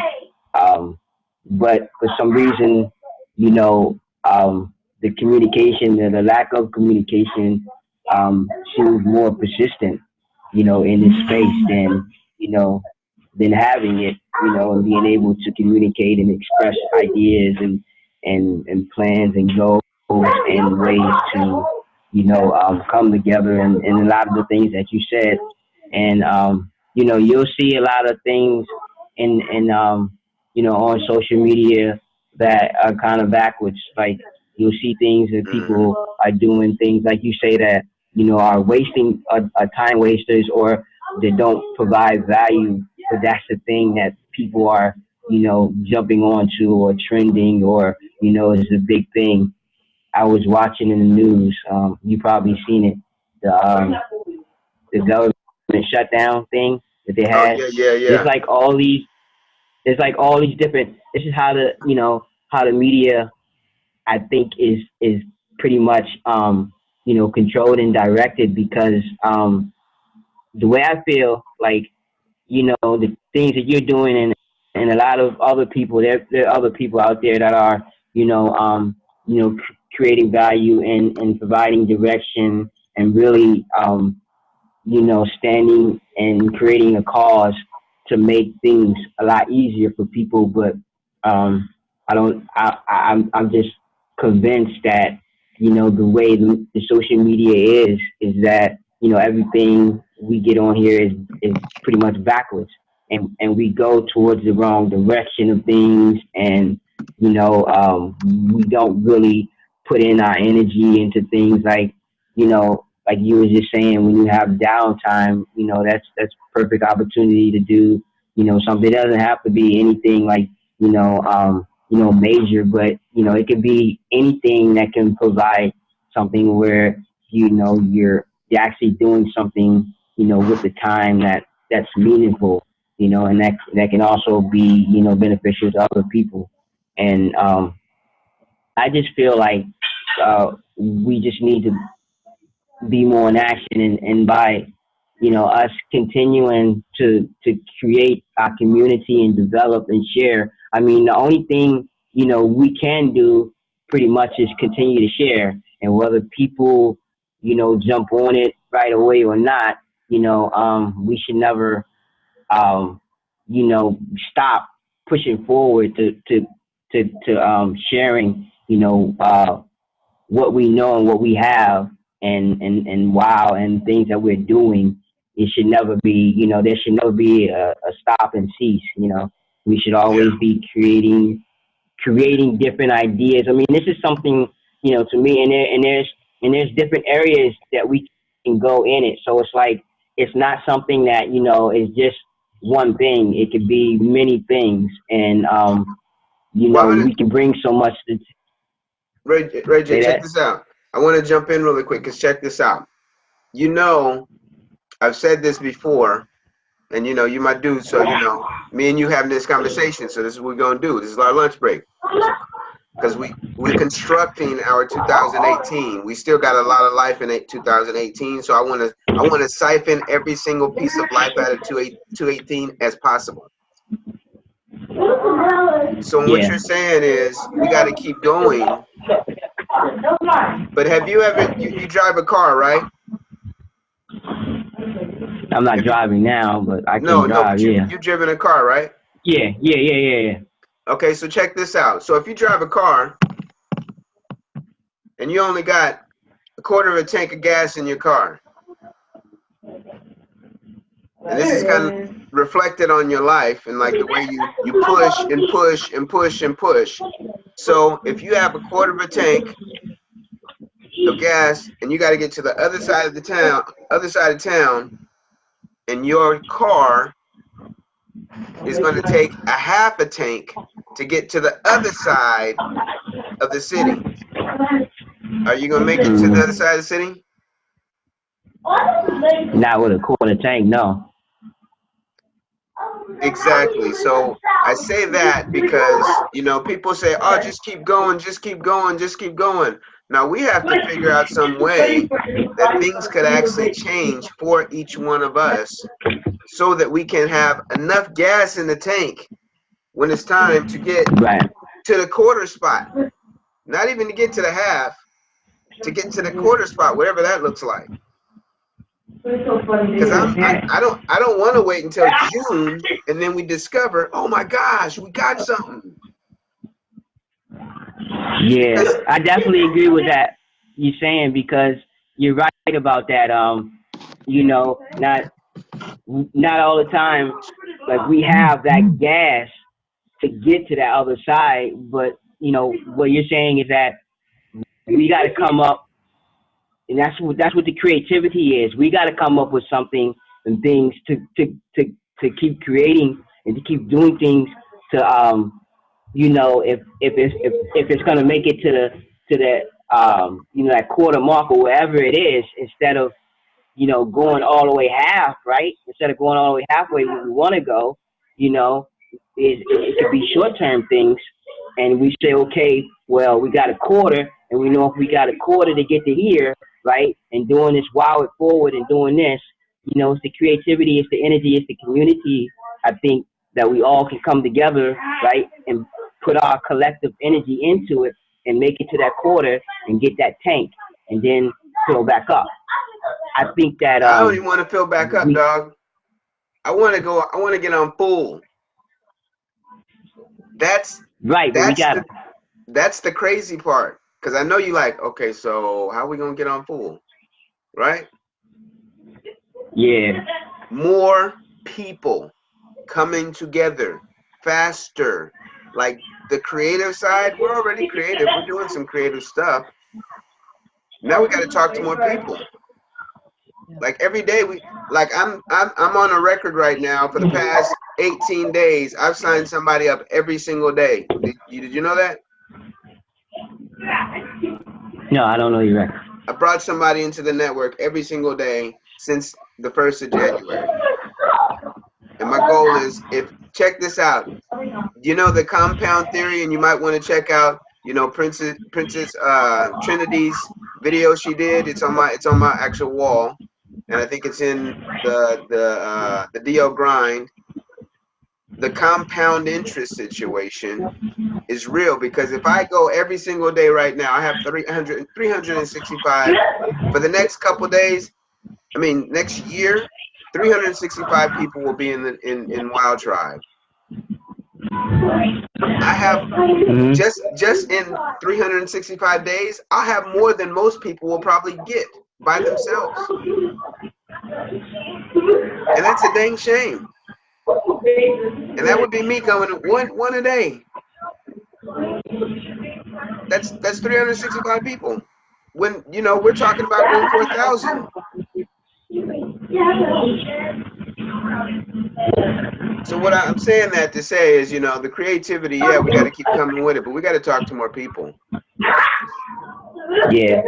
Speaker 2: But for some reason, you know, the communication and the lack of communication seems more persistent, you know, in this space than, you know, than having it, you know, and being able to communicate and express ideas and plans and goals and ways to, you know, come together, and a lot of the things that you said. And, you know, you'll see a lot of things in you know, on social media that are kind of backwards. Like, you'll see things that people are doing, things like you say that, you know, are wasting, are time wasters, or they don't provide value. But that's the thing that people are, you know, jumping onto or trending, or, you know, is a big thing. I was watching in the news. You probably seen it. The government shutdown thing that they
Speaker 1: Oh
Speaker 2: had.
Speaker 1: yeah.
Speaker 2: There's like all these. There's like all these different. This is how the, you know, how the media, I think, is pretty much you know, controlled and directed, because the way I feel, like, you know, the things that you're doing, and a lot of other people, there are other people out there that are, you know, creating value and providing direction, and really, you know, standing and creating a cause to make things a lot easier for people. But I don't. I'm just convinced that, you know, the way the social media is that, you know, everything we get on here is pretty much backwards, and we go towards the wrong direction of things, and, you know, we don't really put in our energy into things like, you know, like you were just saying, when you have downtime, you know, that's perfect opportunity to do, you know, something. It doesn't have to be anything like, you know, major, but, you know, it could be anything that can provide something where, you know, you're actually doing something, you know, with the time that's meaningful, you know, and that can also be, you know, beneficial to other people. And I just feel like we just need to be more in action, and by, you know, us continuing to create our community and develop and share. I mean, the only thing, you know, we can do pretty much is continue to share, and whether people, you know, jump on it right away or not, you know, we should never, um, you know, stop pushing forward to sharing, you know, what we know and what we have, and wow, and things that we're doing. It should never be, you know, there should never be a stop and cease. You know, we should always be creating different ideas. I mean, this is something, you know, to me, and there's different areas that we can go in it. So it's like, it's not something that, you know, is just one thing. It could be many things. And, you know,
Speaker 1: Well,
Speaker 2: we can bring so much to
Speaker 1: Ray J,
Speaker 2: say
Speaker 1: check
Speaker 2: that.
Speaker 1: this out. I want to jump in really quick because check this out. You know, I've said this before, and you know, you my dude, so you know, me and you having this conversation. So this is what we're gonna do. This is our lunch break because we're constructing our 2018. We still got a lot of life in 2018. So I want to siphon every single piece of life out of 2018 as possible. So what
Speaker 2: Yeah.
Speaker 1: you're saying is we got to keep going. But have you ever you drive a car, right?
Speaker 2: I'm not driving now, but I can
Speaker 1: No,
Speaker 2: drive.
Speaker 1: but
Speaker 2: Yeah.
Speaker 1: you driven a car, right?
Speaker 2: Yeah.
Speaker 1: Okay, so check this out. So if you drive a car and you only got a quarter of a tank of gas in your car, and this is kind of reflected on your life and like the way you push and push and push and push. So if you have a quarter of a tank of gas and you got to get to the other side of town, and your car is going to take a half a tank to get to the other side of the city. Are you going to make it to the other side of the city?
Speaker 2: Not with a quarter tank, no.
Speaker 1: Exactly. So I say that because, you know, people say, oh, just keep going, just keep going, just keep going. Now we have to figure out some way that things could actually change for each one of us so that we can have enough gas in the tank when it's time to get to the quarter spot. Not even to get to the half, to get to the quarter spot, whatever that looks like. Because I don't want to wait until June and then we discover, oh my gosh, we got something.
Speaker 2: Yeah,
Speaker 1: Because,
Speaker 2: I definitely agree with that you're saying, because you're right about that. You know, not all the time, like we have that gas to get to that other side, but you know what you're saying is that we got to come up, and that's what the creativity is. We got to come up with something and things to keep creating and to keep doing things to you know, if it's gonna make it to the you know, that quarter mark or wherever it is, instead of, you know, going all the way half, right? Instead of going all the way halfway where we want to go, you know, it could be short-term things, and we say, okay, well, we got a quarter, and we know if we got a quarter to get to here, right, and doing this wow it forward and doing this, you know, it's the creativity, it's the energy, it's the community, I think, that we all can come together, right, and put our collective energy into it and make it to that quarter and get that tank and then fill back up. I think that
Speaker 1: I don't even want to fill back up, dog. I want to get on full. That's
Speaker 2: right, but
Speaker 1: that's the crazy part. Because I know you like, okay, so how are we going to get on full? Right?
Speaker 2: Yeah.
Speaker 1: More people coming together faster. Like the creative side, we're already creative. We're doing some creative stuff. Now we got to talk to more people. Like every day I'm on a record right now for the past 18 days. I've signed somebody up every single day. Did you know that?
Speaker 2: No, I don't know your record.
Speaker 1: I brought somebody into the network every single day since the 1st of January. And my goal is, check this out. You know the compound theory, and you might want to check out, you know, Princess Trinity's video she did. It's on my actual wall, and I think it's in the DL grind. The compound interest situation is real, because if I go every single day right now, I have 365 for the next couple days. I mean, next year, 365 people will be in Wild Tribe. I have just in 365 days, I'll have more than most people will probably get by themselves. And that's a dang shame. And that would be me going one a day. That's 365 people. When, you know, we're talking about going for 1,000. So what I'm saying that to say is, you know, the creativity, yeah, we got to keep coming with it, but we got to talk to more people.
Speaker 2: Yeah.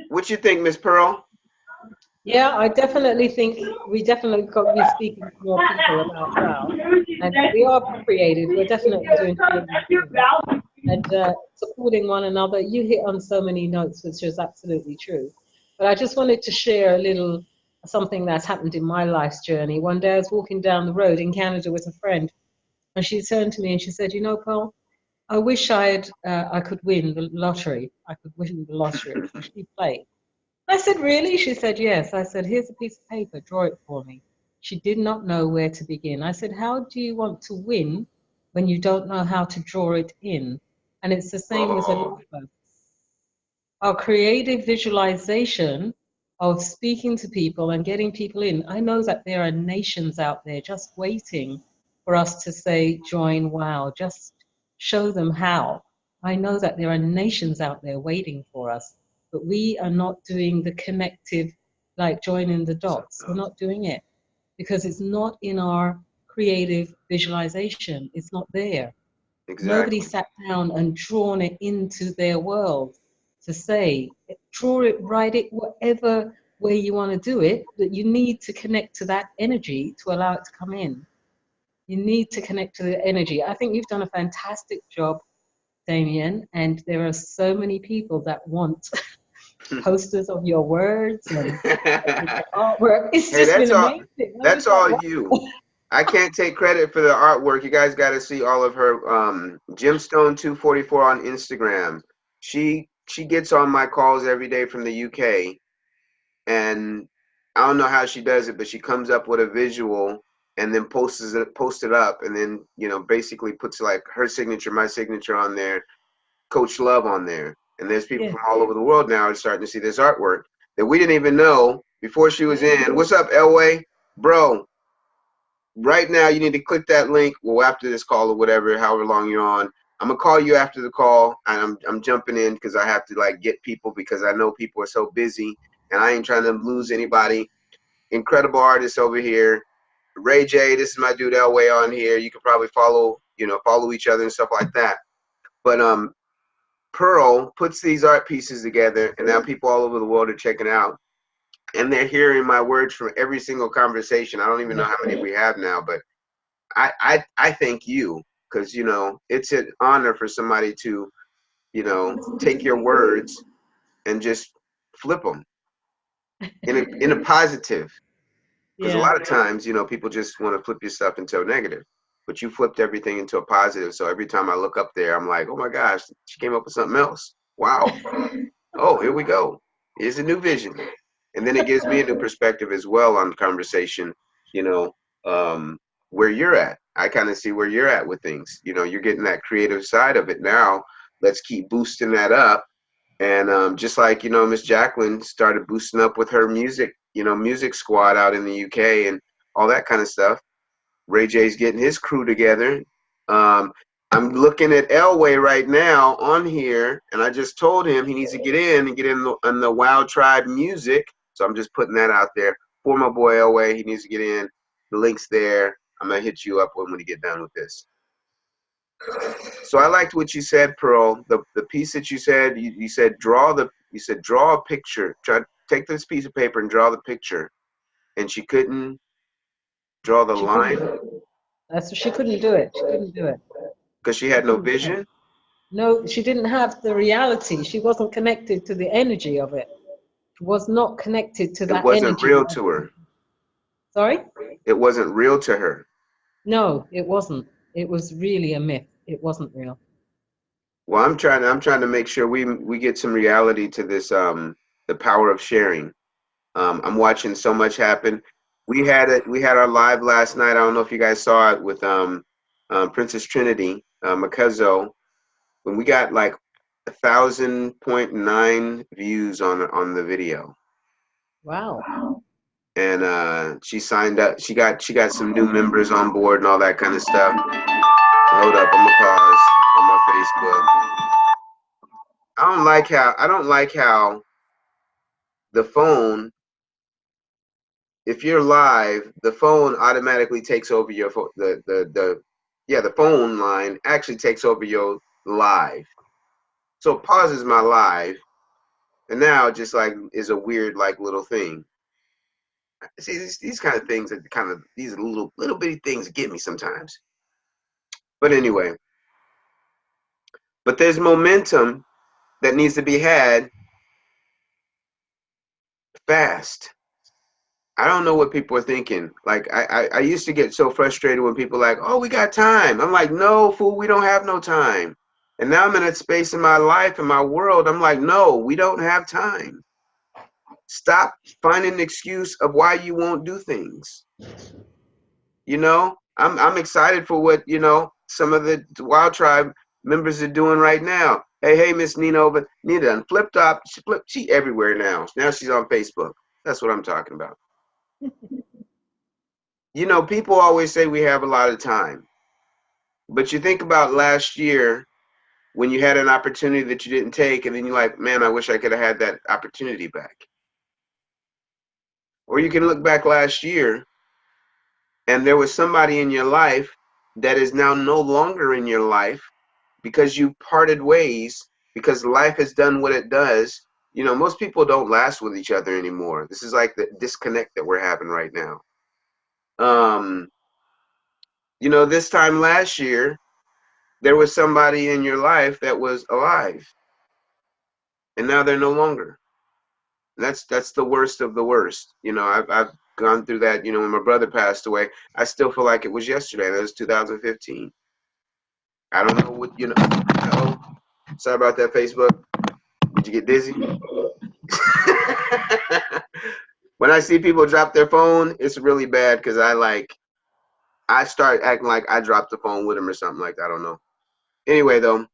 Speaker 1: What you think, Miss Pearl?
Speaker 4: Yeah, I definitely think we definitely got to be speaking to more people about wow. And we are creative. We're definitely doing creative things. And supporting one another. You hit on so many notes, which is absolutely true. But I just wanted to share a little something that's happened in my life's journey. One day I was walking down the road in Canada with a friend, and she turned to me and she said, "You know, Paul, I wish I could win the lottery. I could win the lottery." So she played. I said, "Really?" She said, "Yes." I said, "Here's a piece of paper, draw it for me." She did not know where to begin. I said, "How do you want to win when you don't know how to draw it in?" And it's the same with a lot of us. Our creative visualization of speaking to people and getting people in. I know that there are nations out there just waiting for us to say, join WOW, just show them how. I know that there are nations out there waiting for us, but we are not doing the connective, like joining the dots. We're not doing it because it's not in our creative visualization. It's not there. Nobody
Speaker 1: Exactly.
Speaker 4: sat down and drawn it into their world to say, draw it, write it, whatever way you want to do it, but you need to connect to that energy to allow it to come in. You need to connect to the energy. I think you've done a fantastic job, Damien, and there are so many people that want posters of your words and your artwork. It's
Speaker 1: Hey,
Speaker 4: just been amazing. I'm
Speaker 1: that's
Speaker 4: just like,
Speaker 1: all
Speaker 4: wow.
Speaker 1: you. I can't take credit for the artwork. You guys got to see all of her Gemstone 244 on Instagram. She gets on my calls every day from the UK, and I don't know how she does it, but she comes up with a visual and then posts it up, and then, you know, basically puts like her signature, my signature on there, Coach Love on there. And there's people
Speaker 4: Yeah,
Speaker 1: from all over the world now are starting to see this artwork that we didn't even know before she was
Speaker 4: yeah,
Speaker 1: in. What's up, Elway? Bro, right now you need to click that link. Well, after this call or whatever, however long you're on, I'm gonna call you after the call, and I'm jumping in because I have to like get people because I know people are so busy, and I ain't trying to lose anybody. Incredible artists over here. Ray J, this is my dude Elway on here. You can probably follow, you know, follow each other and stuff like that. But Pearl puts these art pieces together, and now people all over the world are checking out, and they're hearing my words from every single conversation. I don't even know
Speaker 4: yeah.
Speaker 1: how many we have now, but I thank you because, you know, it's an honor for somebody to, you know, take your words and just flip them in a positive. Because a
Speaker 4: Yeah.
Speaker 1: lot of times, you know, people just want to flip your stuff into a negative, but you flipped everything into a positive. So every time I look up there, I'm like, oh my gosh, she came up with something else. Wow. Oh, here we go. Here's a new vision. And then it gives me a new perspective as well on the conversation, you know, where you're at. I kind of see where you're at with things. You know, you're getting that creative side of it now. Let's keep boosting that up. And just like, you know, Miss Jacqueline started boosting up with her music, you know, music squad out in the UK and all that kind of stuff. Ray J's getting his crew together. Um, I'm looking at Elway right now on here, and I just told him he needs to get in and get in on the Wild Tribe music. So I'm just putting that out there for my boy Elway. He needs to get in. The link's there. I'm gonna hit you up when we get done with this. So I liked what you said, Pearl. The piece that you said, you said draw a picture. Try take this piece of paper and draw the picture, and she couldn't draw the
Speaker 4: She couldn't
Speaker 1: line
Speaker 4: do it. She couldn't do it. She couldn't do it.
Speaker 1: because she
Speaker 4: She
Speaker 1: had no
Speaker 4: couldn't do it.
Speaker 1: vision.
Speaker 4: No, she didn't have the reality. She wasn't connected to the energy of it. She was not connected to
Speaker 1: It
Speaker 4: that
Speaker 1: wasn't
Speaker 4: energy.
Speaker 1: real to her.
Speaker 4: Sorry?
Speaker 1: It wasn't real to her.
Speaker 4: No, it wasn't. It was really a myth. It wasn't real.
Speaker 1: Well, I'm trying to make sure we get some reality to this the power of sharing. I'm watching so much happen. We had our live last night. I don't know if you guys saw it with Princess Trinity, Makazo, when we got like 1,000.9 views on the video.
Speaker 4: Wow.
Speaker 1: And she signed up. She got some new members on board and all that kind of stuff. Hold up, I'm gonna pause on my Facebook. I don't like how the phone if you're live, the phone automatically takes over your phone. The phone line actually takes over your live. So it pauses my live, and now it just like is a weird like little thing. See, these kind of things that kind of these little bitty things get me sometimes. But anyway, but there's momentum that needs to be had fast. I don't know what people are thinking. Like I used to get so frustrated when people are like, oh, we got time. I'm like, no, fool, we don't have no time. And now I'm in a space in my life, in my world. I'm like, no, we don't have time. Stop finding an excuse of why you won't do things. You know, I'm excited for what, you know, some of the Wild Tribe members are doing right now. Hey, Miss Nina over. Nina done flipped up. She everywhere now. Now she's on Facebook. That's what I'm talking about. You know, people always say we have a lot of time. But you think about last year when you had an opportunity that you didn't take, and then you're like, man, I wish I could have had that opportunity back. Or you can look back last year and there was somebody in your life that is now no longer in your life because you parted ways, because life has done what it does. You know, most people don't last with each other anymore. This is like the disconnect that we're having right now. You know, this time last year, there was somebody in your life that was alive, and now they're no longer. That's the worst of the worst. You know, I've gone through that. You know, when my brother passed away, I still feel like it was yesterday. That was 2015. I don't know what, you know. Oh, sorry about that, Facebook. Did you get dizzy? When I see people drop their phone, it's really bad because I start acting like I dropped the phone with them or something like that. I don't know. Anyway, though,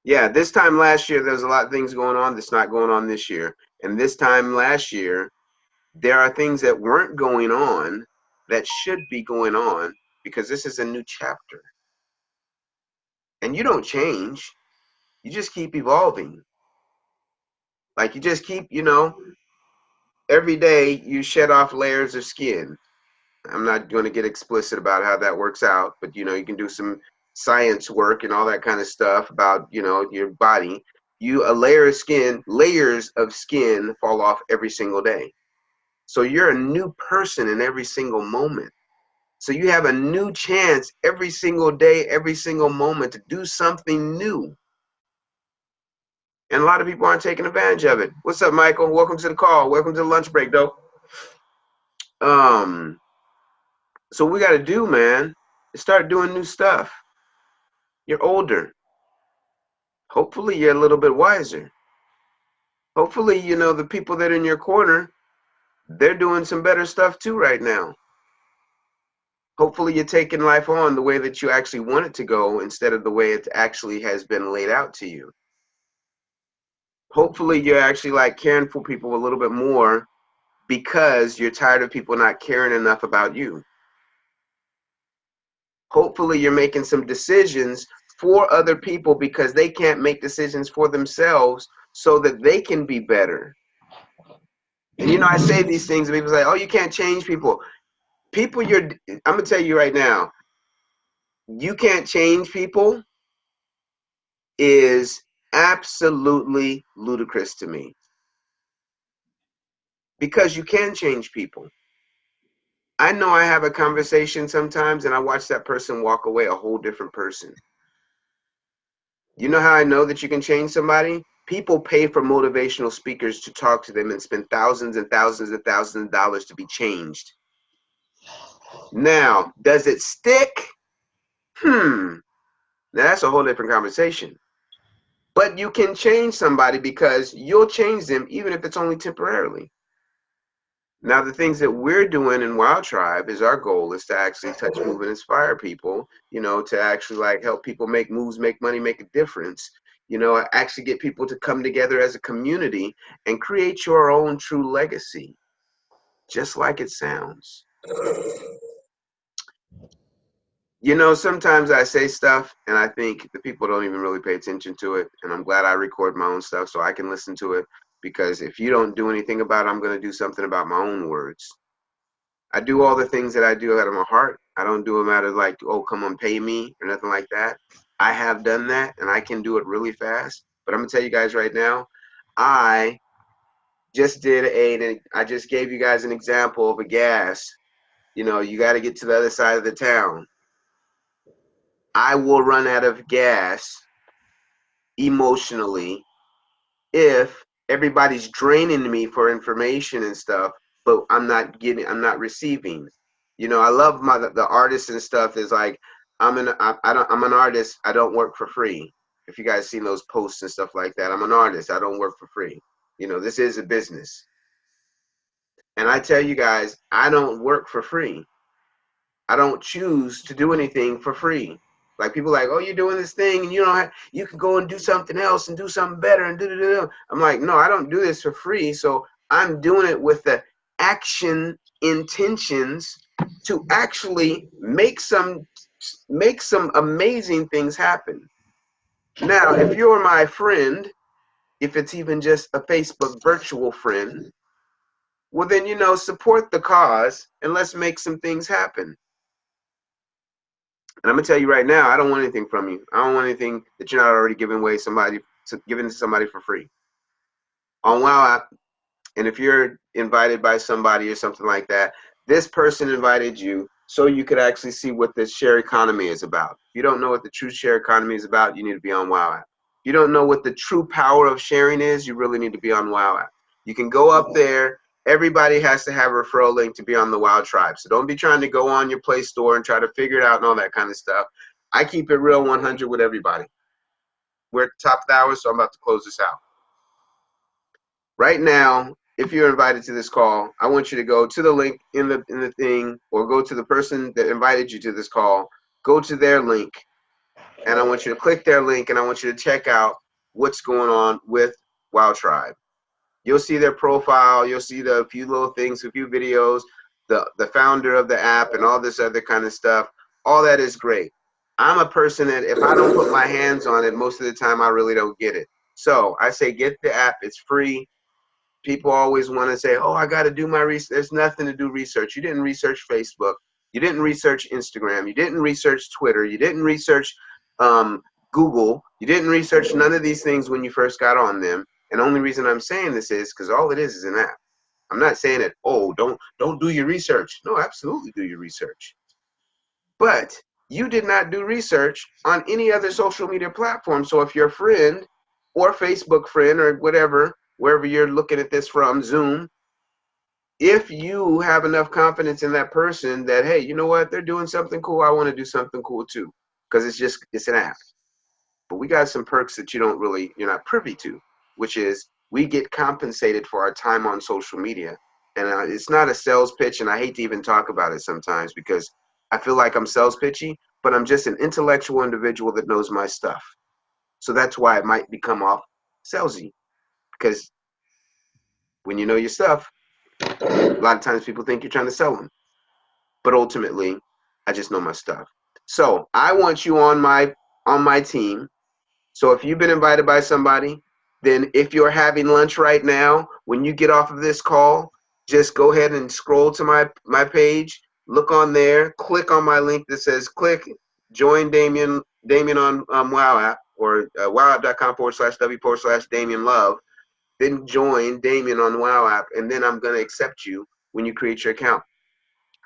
Speaker 1: yeah, this time last year, there's a lot of things going on that's not going on this year. And this time last year, there are things that weren't going on that should be going on because this is a new chapter. And you don't change. You just keep evolving. Like you just keep, you know, every day you shed off layers of skin. I'm not going to get explicit about how that works out, but you know, you can do some science work and all that kind of stuff about, you know, your body. Layers of skin fall off every single day. So you're a new person in every single moment. So you have a new chance every single day, every single moment to do something new. And a lot of people aren't taking advantage of it. What's up, Michael? Welcome to the call. Welcome to the lunch break, though. So what we got to do, man, is start doing new stuff. You're older. Hopefully you're a little bit wiser. Hopefully, you know, the people that are in your corner, they're doing some better stuff too right now. Hopefully you're taking life on the way that you actually want it to go instead of the way it actually has been laid out to you. Hopefully you're actually like caring for people a little bit more because you're tired of people not caring enough about you. Hopefully you're making some decisions for other people because they can't make decisions for themselves so that they can be better. And you know, I say these things and people say, oh, you can't change people. I'm gonna tell you right now, you can't change people is absolutely ludicrous to me. Because you can change people. I know I have a conversation sometimes and I watch that person walk away a whole different person. You know how I know that you can change somebody? People pay for motivational speakers to talk to them and spend thousands and thousands and thousands of dollars to be changed. Now, does it stick? Now that's a whole different conversation. But you can change somebody because you'll change them even if it's only temporarily. Now, the things that we're doing in Wild Tribe is our goal is to actually touch, move, and inspire people, you know, to actually like help people make moves, make money, make a difference, you know, actually get people to come together as a community and create your own true legacy, just like it sounds. You know, sometimes I say stuff and I think the people don't even really pay attention to it. And I'm glad I record my own stuff so I can listen to it. because if you don't do anything about it, I'm going to do something about my own words. I do all the things that I do out of my heart. I don't do them out of like, oh, come on, pay me or nothing like that. I have done that and I can do it really fast. But I'm going to tell you guys right now, I just I just gave you guys an example of a gas. You know, you got to get to the other side of the town. I will run out of gas emotionally if everybody's draining me for information and stuff, but I'm not receiving. You know, I love the artists and stuff is like, I'm an artist. I don't work for free. If you guys seen those posts and stuff like that, I'm an artist. I don't work for free. You know, this is a business. And I tell you guys, I don't work for free. I don't choose to do anything for free. Like people like, oh, you're doing this thing and you don't have, you can go and do something else and do something better and do. I'm like, no, I don't do this for free. So I'm doing it with the action intentions to actually make some amazing things happen. Now, if you're my friend, if it's even just a Facebook virtual friend, well then, you know, support the cause and let's make some things happen. And I'm gonna tell you right now, I don't want anything from you. I don't want anything that you're not already giving to somebody for free. On WoW app, and if you're invited by somebody or something like that, this person invited you so you could actually see what the share economy is about. If you don't know what the true share economy is about, you need to be on WoW app. If you don't know what the true power of sharing is, you really need to be on WoW app. You can go up there. Everybody has to have a referral link to be on the WoW tribe. So don't be trying to go on your Play Store and try to figure it out and all that kind of stuff. I keep it real 100 with everybody. We're at the top of the hour, so I'm about to close this out. Right now, if you're invited to this call, I want you to go to the link in the thing, or go to the person that invited you to this call, go to their link, and I want you to click their link, and I want you to check out what's going on with WoW Tribe. You'll see their profile, you'll see the few little things, a few videos, the founder of the app, and all this other kind of stuff. All that is great. I'm a person that if I don't put my hands on it, most of the time I really don't get it. So I say get the app, it's free. People always want to say, oh, I got to do my research. There's nothing to do research. You didn't research Facebook. You didn't research Instagram. You didn't research Twitter. You didn't research Google. You didn't research none of these things when you first got on them. And the only reason I'm saying this is because all it is an app. I'm not saying that, oh, don't do your research. No, absolutely do your research. But you did not do research on any other social media platform. So if your friend or Facebook friend or whatever, wherever you're looking at this from, Zoom, if you have enough confidence in that person that, hey, you know what, they're doing something cool, I want to do something cool too. Because it's an app. But we got some perks that you're not privy to, which is we get compensated for our time on social media. And it's not a sales pitch, and I hate to even talk about it sometimes because I feel like I'm sales pitchy, but I'm just an intellectual individual that knows my stuff. So that's why it might become off salesy, because when you know your stuff, a lot of times people think you're trying to sell them. But ultimately, I just know my stuff. So I want you on my team. So if you've been invited by somebody, then if you're having lunch right now, when you get off of this call, just go ahead and scroll to my page, look on there, click on my link that says click, join Damien on WoW app, or wowapp.com/w/Damien Love. Then join Damien on the WoW app, and then I'm going to accept you when you create your account.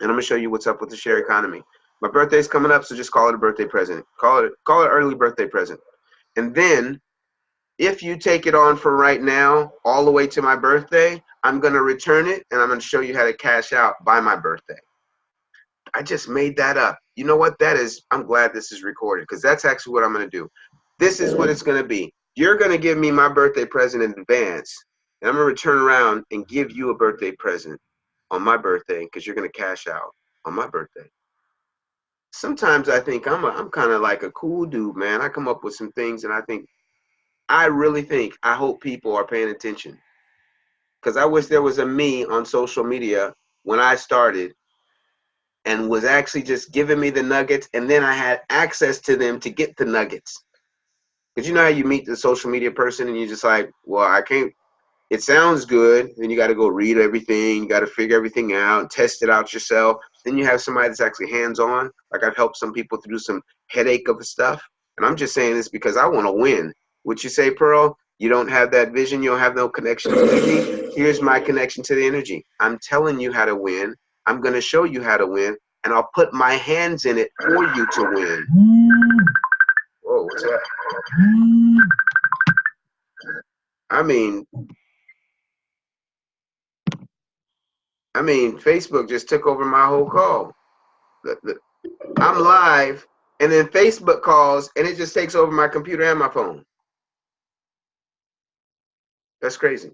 Speaker 1: And I'm going to show you what's up with the share economy. My birthday's coming up, so just call it a birthday present. Call it early birthday present. And then if you take it on for right now, all the way to my birthday, I'm going to return it, and I'm going to show you how to cash out by my birthday. I just made that up. You know what that is? I'm glad this is recorded, because that's actually what I'm going to do. This is what it's going to be. You're going to give me my birthday present in advance, and I'm going to turn around and give you a birthday present on my birthday, because you're going to cash out on my birthday. Sometimes I think I'm kind of like a cool dude, man. I come up with some things, and I really think, I hope people are paying attention, because I wish there was a me on social media when I started and was actually just giving me the nuggets, and then I had access to them to get the nuggets. Because you know how you meet the social media person and you're just like, well, I can't It sounds good. Then you got to go read everything. You got to figure everything out, test it out yourself. Then you have somebody that's actually hands-on. Like I've helped some people through some headache of stuff. And I'm just saying this because I want to win. Would you say, Pearl? You don't have that vision. You don't have no connection to energy. Here's my connection to the energy. I'm telling you how to win. I'm going to show you how to win. And I'll put my hands in it for you to win. Whoa, what's that? I mean, Facebook just took over my whole call. I'm live, and then Facebook calls, and it just takes over my computer and my phone. That's crazy.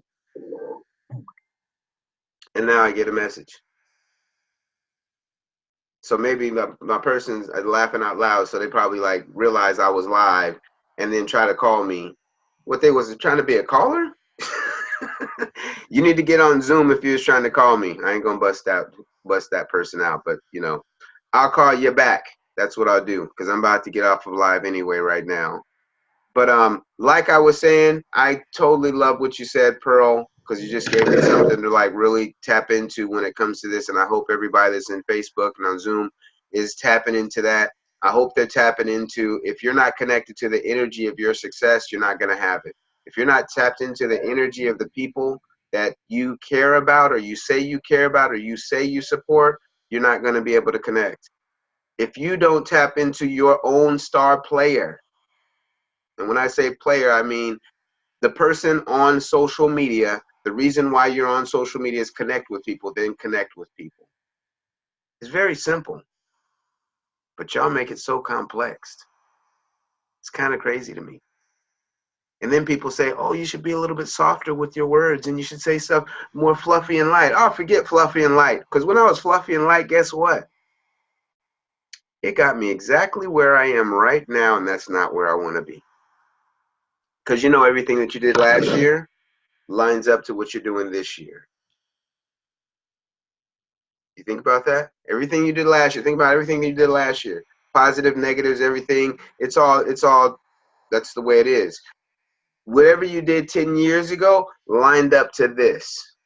Speaker 1: And now I get a message. So maybe my person's laughing out loud, so they probably like realized I was live and then try to call me. What they was trying to be a caller? You need to get on Zoom if you was trying to call me. I ain't gonna bust that person out, but you know, I'll call you back. That's what I'll do, because I'm about to get off of live anyway right now. But like I was saying, I totally love what you said, Pearl, because you just gave me something to like really tap into when it comes to this. And I hope everybody that's in Facebook and on Zoom is tapping into that. I hope they're tapping into, if you're not connected to the energy of your success, you're not going to have it. If you're not tapped into the energy of the people that you care about, or you say you care about, or you say you support, you're not going to be able to connect. If you don't tap into your own star player, and when I say player, I mean the person on social media. The reason why you're on social media is connect with people, then connect with people. It's very simple, but y'all make it so complex. It's kind of crazy to me. And then people say, oh, you should be a little bit softer with your words, and you should say stuff more fluffy and light. Oh, forget fluffy and light. Because when I was fluffy and light, guess what? It got me exactly where I am right now, and that's not where I want to be. Because you know, everything that you did last year lines up to what you're doing this year. You think about that? Everything you did last year. Think about everything you did last year. Positive, negatives, everything. It's all, that's the way it is. Whatever you did 10 years ago lined up to this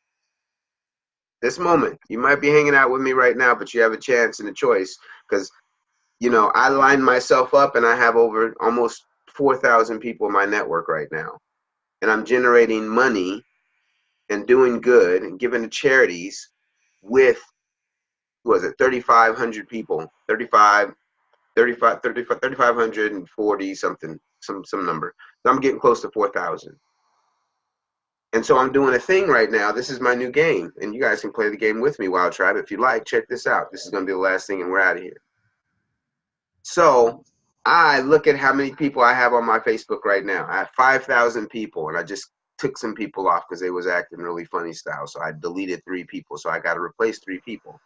Speaker 1: moment. You might be hanging out with me right now, but you have a chance and a choice, because, you know, I lined myself up and I have over almost 4,000 people in my network right now. And I'm generating money and doing good and giving to charities with, was it 3,500 people, 3,540 something, some number. So I'm getting close to 4,000. And so I'm doing a thing right now. This is my new game, and you guys can play the game with me, Wild Tribe, if you like. Check this out. This is going to be the last thing, and we're out of here. So I look at how many people I have on my Facebook right now. I have 5,000 people, and I just took some people off because they was acting really funny style. So I deleted 3 people. So I got to replace 3 people.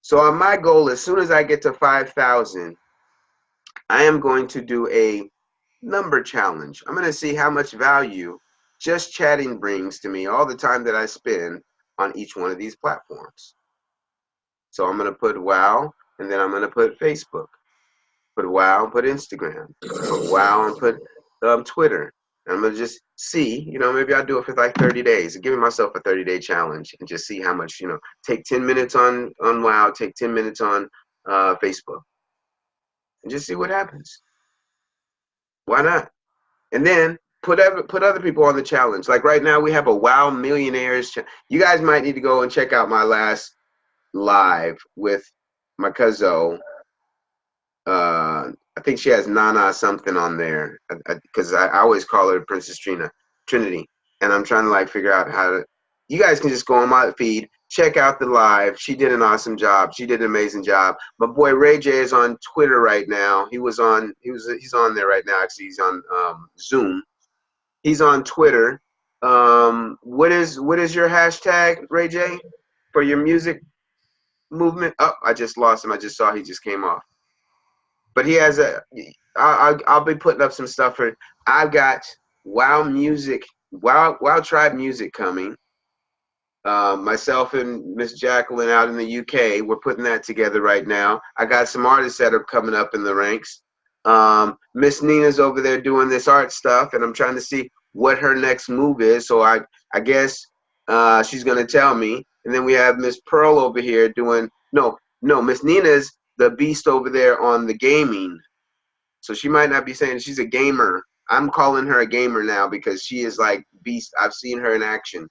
Speaker 1: So my goal, as soon as I get to 5,000, I am going to do a number challenge. I'm going to see how much value just chatting brings to me all the time that I spend on each one of these platforms. So I'm going to put WOW, and then I'm going to put Facebook. Put WOW, put Instagram. Put WOW, and put Twitter. And I'm going to just see, you know, maybe I'll do it for like 30 days. Giving myself a 30-day challenge and just see how much, you know, take 10 minutes on WOW, take 10 minutes on Facebook. And just see what happens. Why not? And then put other people on the challenge. Like right now, we have a Wow Millionaires. You guys might need to go and check out my last live with my cousin. I think she has Nana something on there, because I always call her Princess Trinity. And I'm trying to like figure out how to. You guys can just go on my feed, check out the live. She did an awesome job. She did an amazing job. My boy Ray J is on Twitter right now. He's on there right now. Actually, he's on Zoom. He's on Twitter. What is your hashtag, Ray J, for your music movement? Oh, I just lost him. I just saw he just came off. But he has I'll be putting up some stuff for. I've got Wow Tribe music coming. Myself and Miss Jacqueline out in the UK, we're putting that together right now. I got some artists that are coming up in the ranks. Miss Nina's over there doing this art stuff, and I'm trying to see what her next move is. So I guess she's gonna tell me. And then we have Miss Pearl over here doing no, Miss Nina's the beast over there on the gaming. So she might not be saying she's a gamer. I'm calling her a gamer now because she is like beast. I've seen her in action.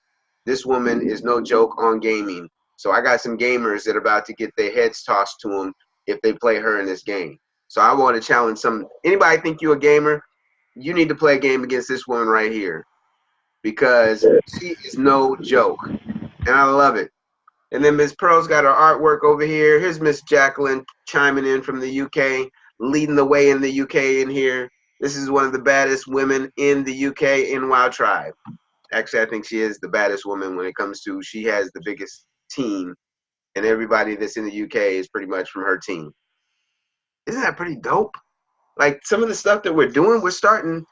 Speaker 1: This woman is no joke on gaming. So I got some gamers that are about to get their heads tossed to them if they play her in this game. So I want to challenge anybody think you're a gamer, you need to play a game against this woman right here because she is no joke. And I love it. And then Miss Pearl's got her artwork over here. Here's Miss Jacqueline chiming in from the UK, leading the way in the UK in here. This is one of the baddest women in the UK in Wild Tribe. Actually, I think she is the baddest woman when it comes to, she has the biggest team, and everybody that's in the UK is pretty much from her team. Isn't that pretty dope? Like some of the stuff that we're doing, we're starting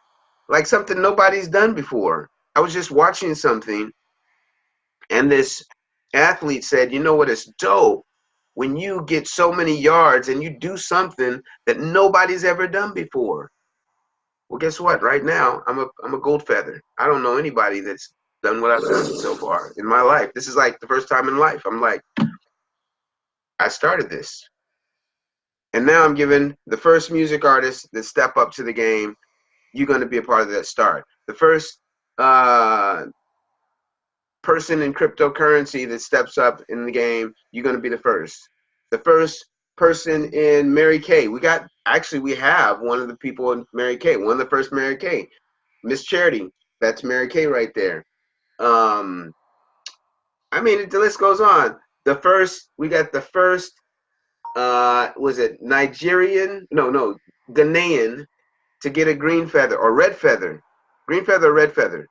Speaker 1: like something nobody's done before. I was just watching something, and this athlete said, you know what, it's dope when you get so many yards and you do something that nobody's ever done before. Well, guess what? Right now, I'm a gold feather. I don't know anybody that's done what I've done so far in my life. This is like the first time in life. I'm like, I started this. And now I'm giving the first music artist that step up to the game, you're going to be a part of that start. The first person in cryptocurrency that steps up in the game, you're going to be the first. The first person in Mary Kay. We have one of the people in Mary Kay, one of the first Mary Kay. Miss Charity, that's Mary Kay right there. I mean, the list goes on. We got the first, was it Nigerian? No, Ghanaian to get a green feather or red feather. Green feather or red feather.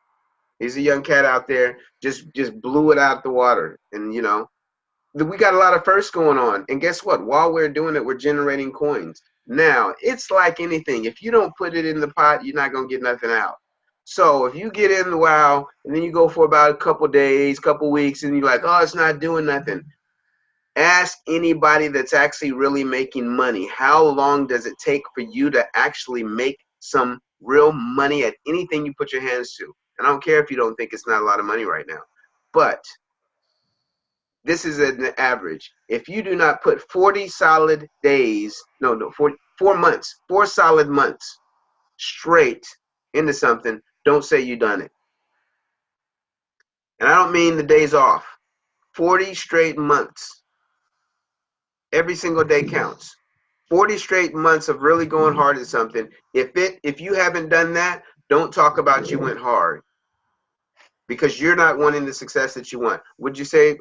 Speaker 1: He's a young cat out there, just blew it out the water. And, you know, we got a lot of firsts going on. And guess what? While we're doing it, we're generating coins. Now, it's like anything. If you don't put it in the pot, you're not going to get nothing out. So if you get in the WoW and then you go for about a couple days, couple weeks, and you're like, oh, it's not doing nothing. Ask anybody that's actually really making money. How long does it take for you to actually make some real money at anything you put your hands to? And I don't care if you don't think it's not a lot of money right now. But this is an average. If you do not put 40 solid days, 4 months, 4 solid months straight into something, don't say you done it. And I don't mean the days off. 40 straight months. Every single day counts. 40 straight months of really going hard at something. If you haven't done that, don't talk about you went hard, because you're not wanting the success that you want. Would you say,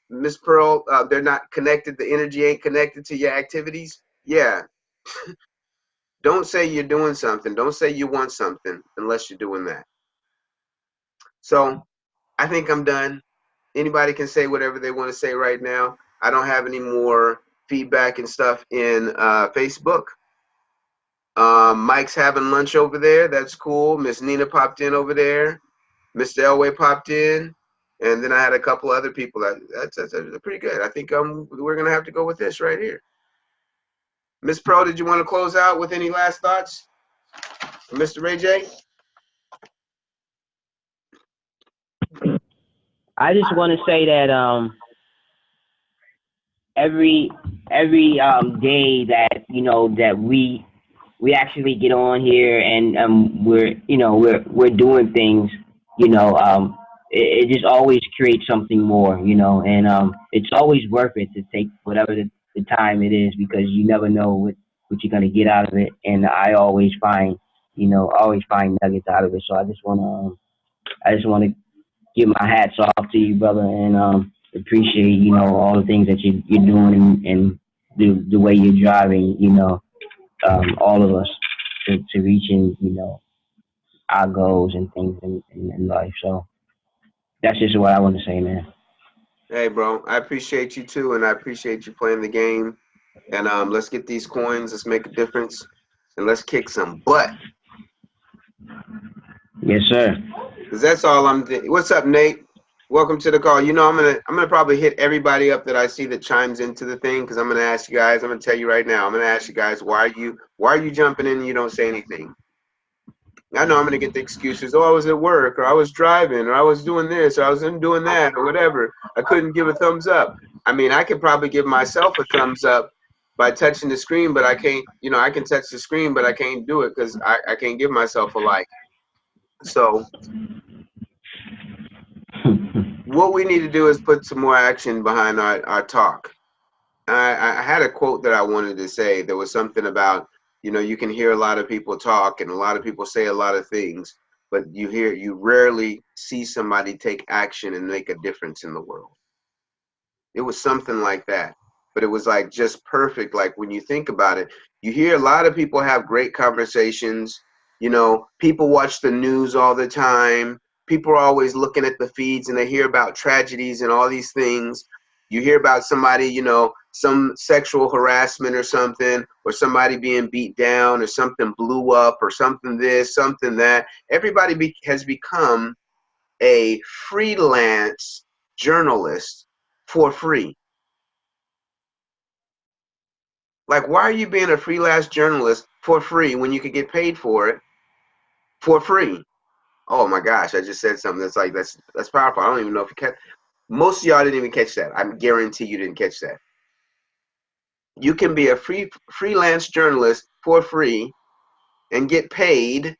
Speaker 1: Miss Pearl, they're not connected, the energy ain't connected to your activities? Yeah. Don't say you're doing something. Don't say you want something unless you're doing that. So I think I'm done. Anybody can say whatever they want to say right now. I don't have any more feedback and stuff in Facebook. Mike's having lunch over there. That's cool. Miss Nina popped in over there. Mr. Elway popped in. And then I had a couple other people. That's pretty good. I think we're going to have to go with this right here. Miss Pro, did you want to close out with any last thoughts? Mr. Ray J?
Speaker 2: I just want to say that every day that that we actually get on here and we're doing things, it just always creates something more, and it's always worth it to take whatever the time it is, because you never know what you're gonna get out of it. And I always find nuggets out of it. So I just wanna give my hats off to you, brother, and appreciate all the things that you're doing, and the way you're driving all of us to reaching our goals and things in life. So that's just what I want to say, man.
Speaker 1: Hey, bro, I appreciate you too, and I appreciate you playing the game. And let's get these coins. Let's make a difference, and let's kick some butt.
Speaker 2: Yes, sir.
Speaker 1: Because that's all I'm. What's up, Nate? Welcome to the call. You know, I'm gonna probably hit everybody up that I see that chimes into the thing, because I'm gonna ask you guys. I'm gonna tell you right now. I'm gonna ask you guys, why are you jumping in and you don't say anything? I know I'm gonna get the excuses. Oh, I was at work, or I was driving, or I was doing this, or I was doing that, or whatever. I couldn't give a thumbs up. I mean, I could probably give myself a thumbs up by touching the screen, but I can't. You know, I can touch the screen, but I can't do it because I can't give myself a like. So what we need to do is put some more action behind our talk. I had a quote that I wanted to say. There was something about, you know, you can hear a lot of people talk and a lot of people say a lot of things, but you rarely see somebody take action and make a difference in the world. It was something like that, but it was like just perfect. Like when you think about it, you hear a lot of people have great conversations. You know, people watch the news all the time. People are always looking at the feeds and they hear about tragedies and all these things. You hear about somebody, you know, some sexual harassment or something, or somebody being beat down, or something blew up, or something this, something that. Everybody has become a freelance journalist for free. Like, why are you being a freelance journalist for free when you could get paid for it for free? Oh my gosh, I just said something that's like that's powerful. I don't even know if you catch. Most of y'all didn't even catch that. I guarantee you didn't catch that. You can be a freelance journalist for free and get paid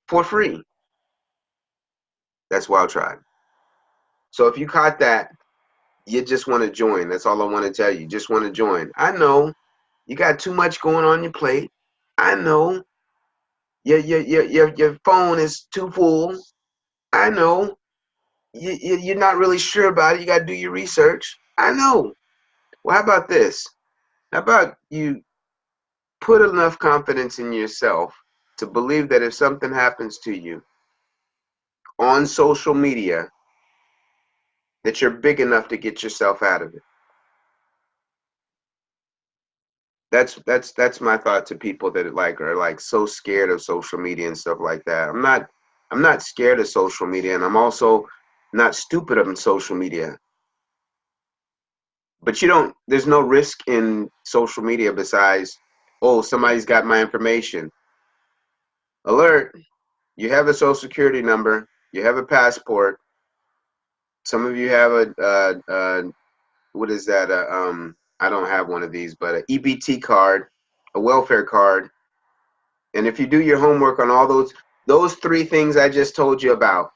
Speaker 1: for free. That's Wild Tribe. So if you caught that, you just want to join. That's all I want to tell you. Just want to join. I know you got too much going on your plate. I know your phone is too full. I know you're not really sure about it. You got to do your research. I know. Well, how about this? How about you put enough confidence in yourself to believe that if something happens to you on social media, that you're big enough to get yourself out of it. That's my thought to people that are like so scared of social media and stuff like that. I'm not scared of social media, and I'm also not stupid of social media. But there's no risk in social media besides, oh, somebody's got my information. Alert, you have a social security number, you have a passport. Some of you have what is that? I don't have one of these, but an EBT card, a welfare card. And if you do your homework on all those three things I just told you about,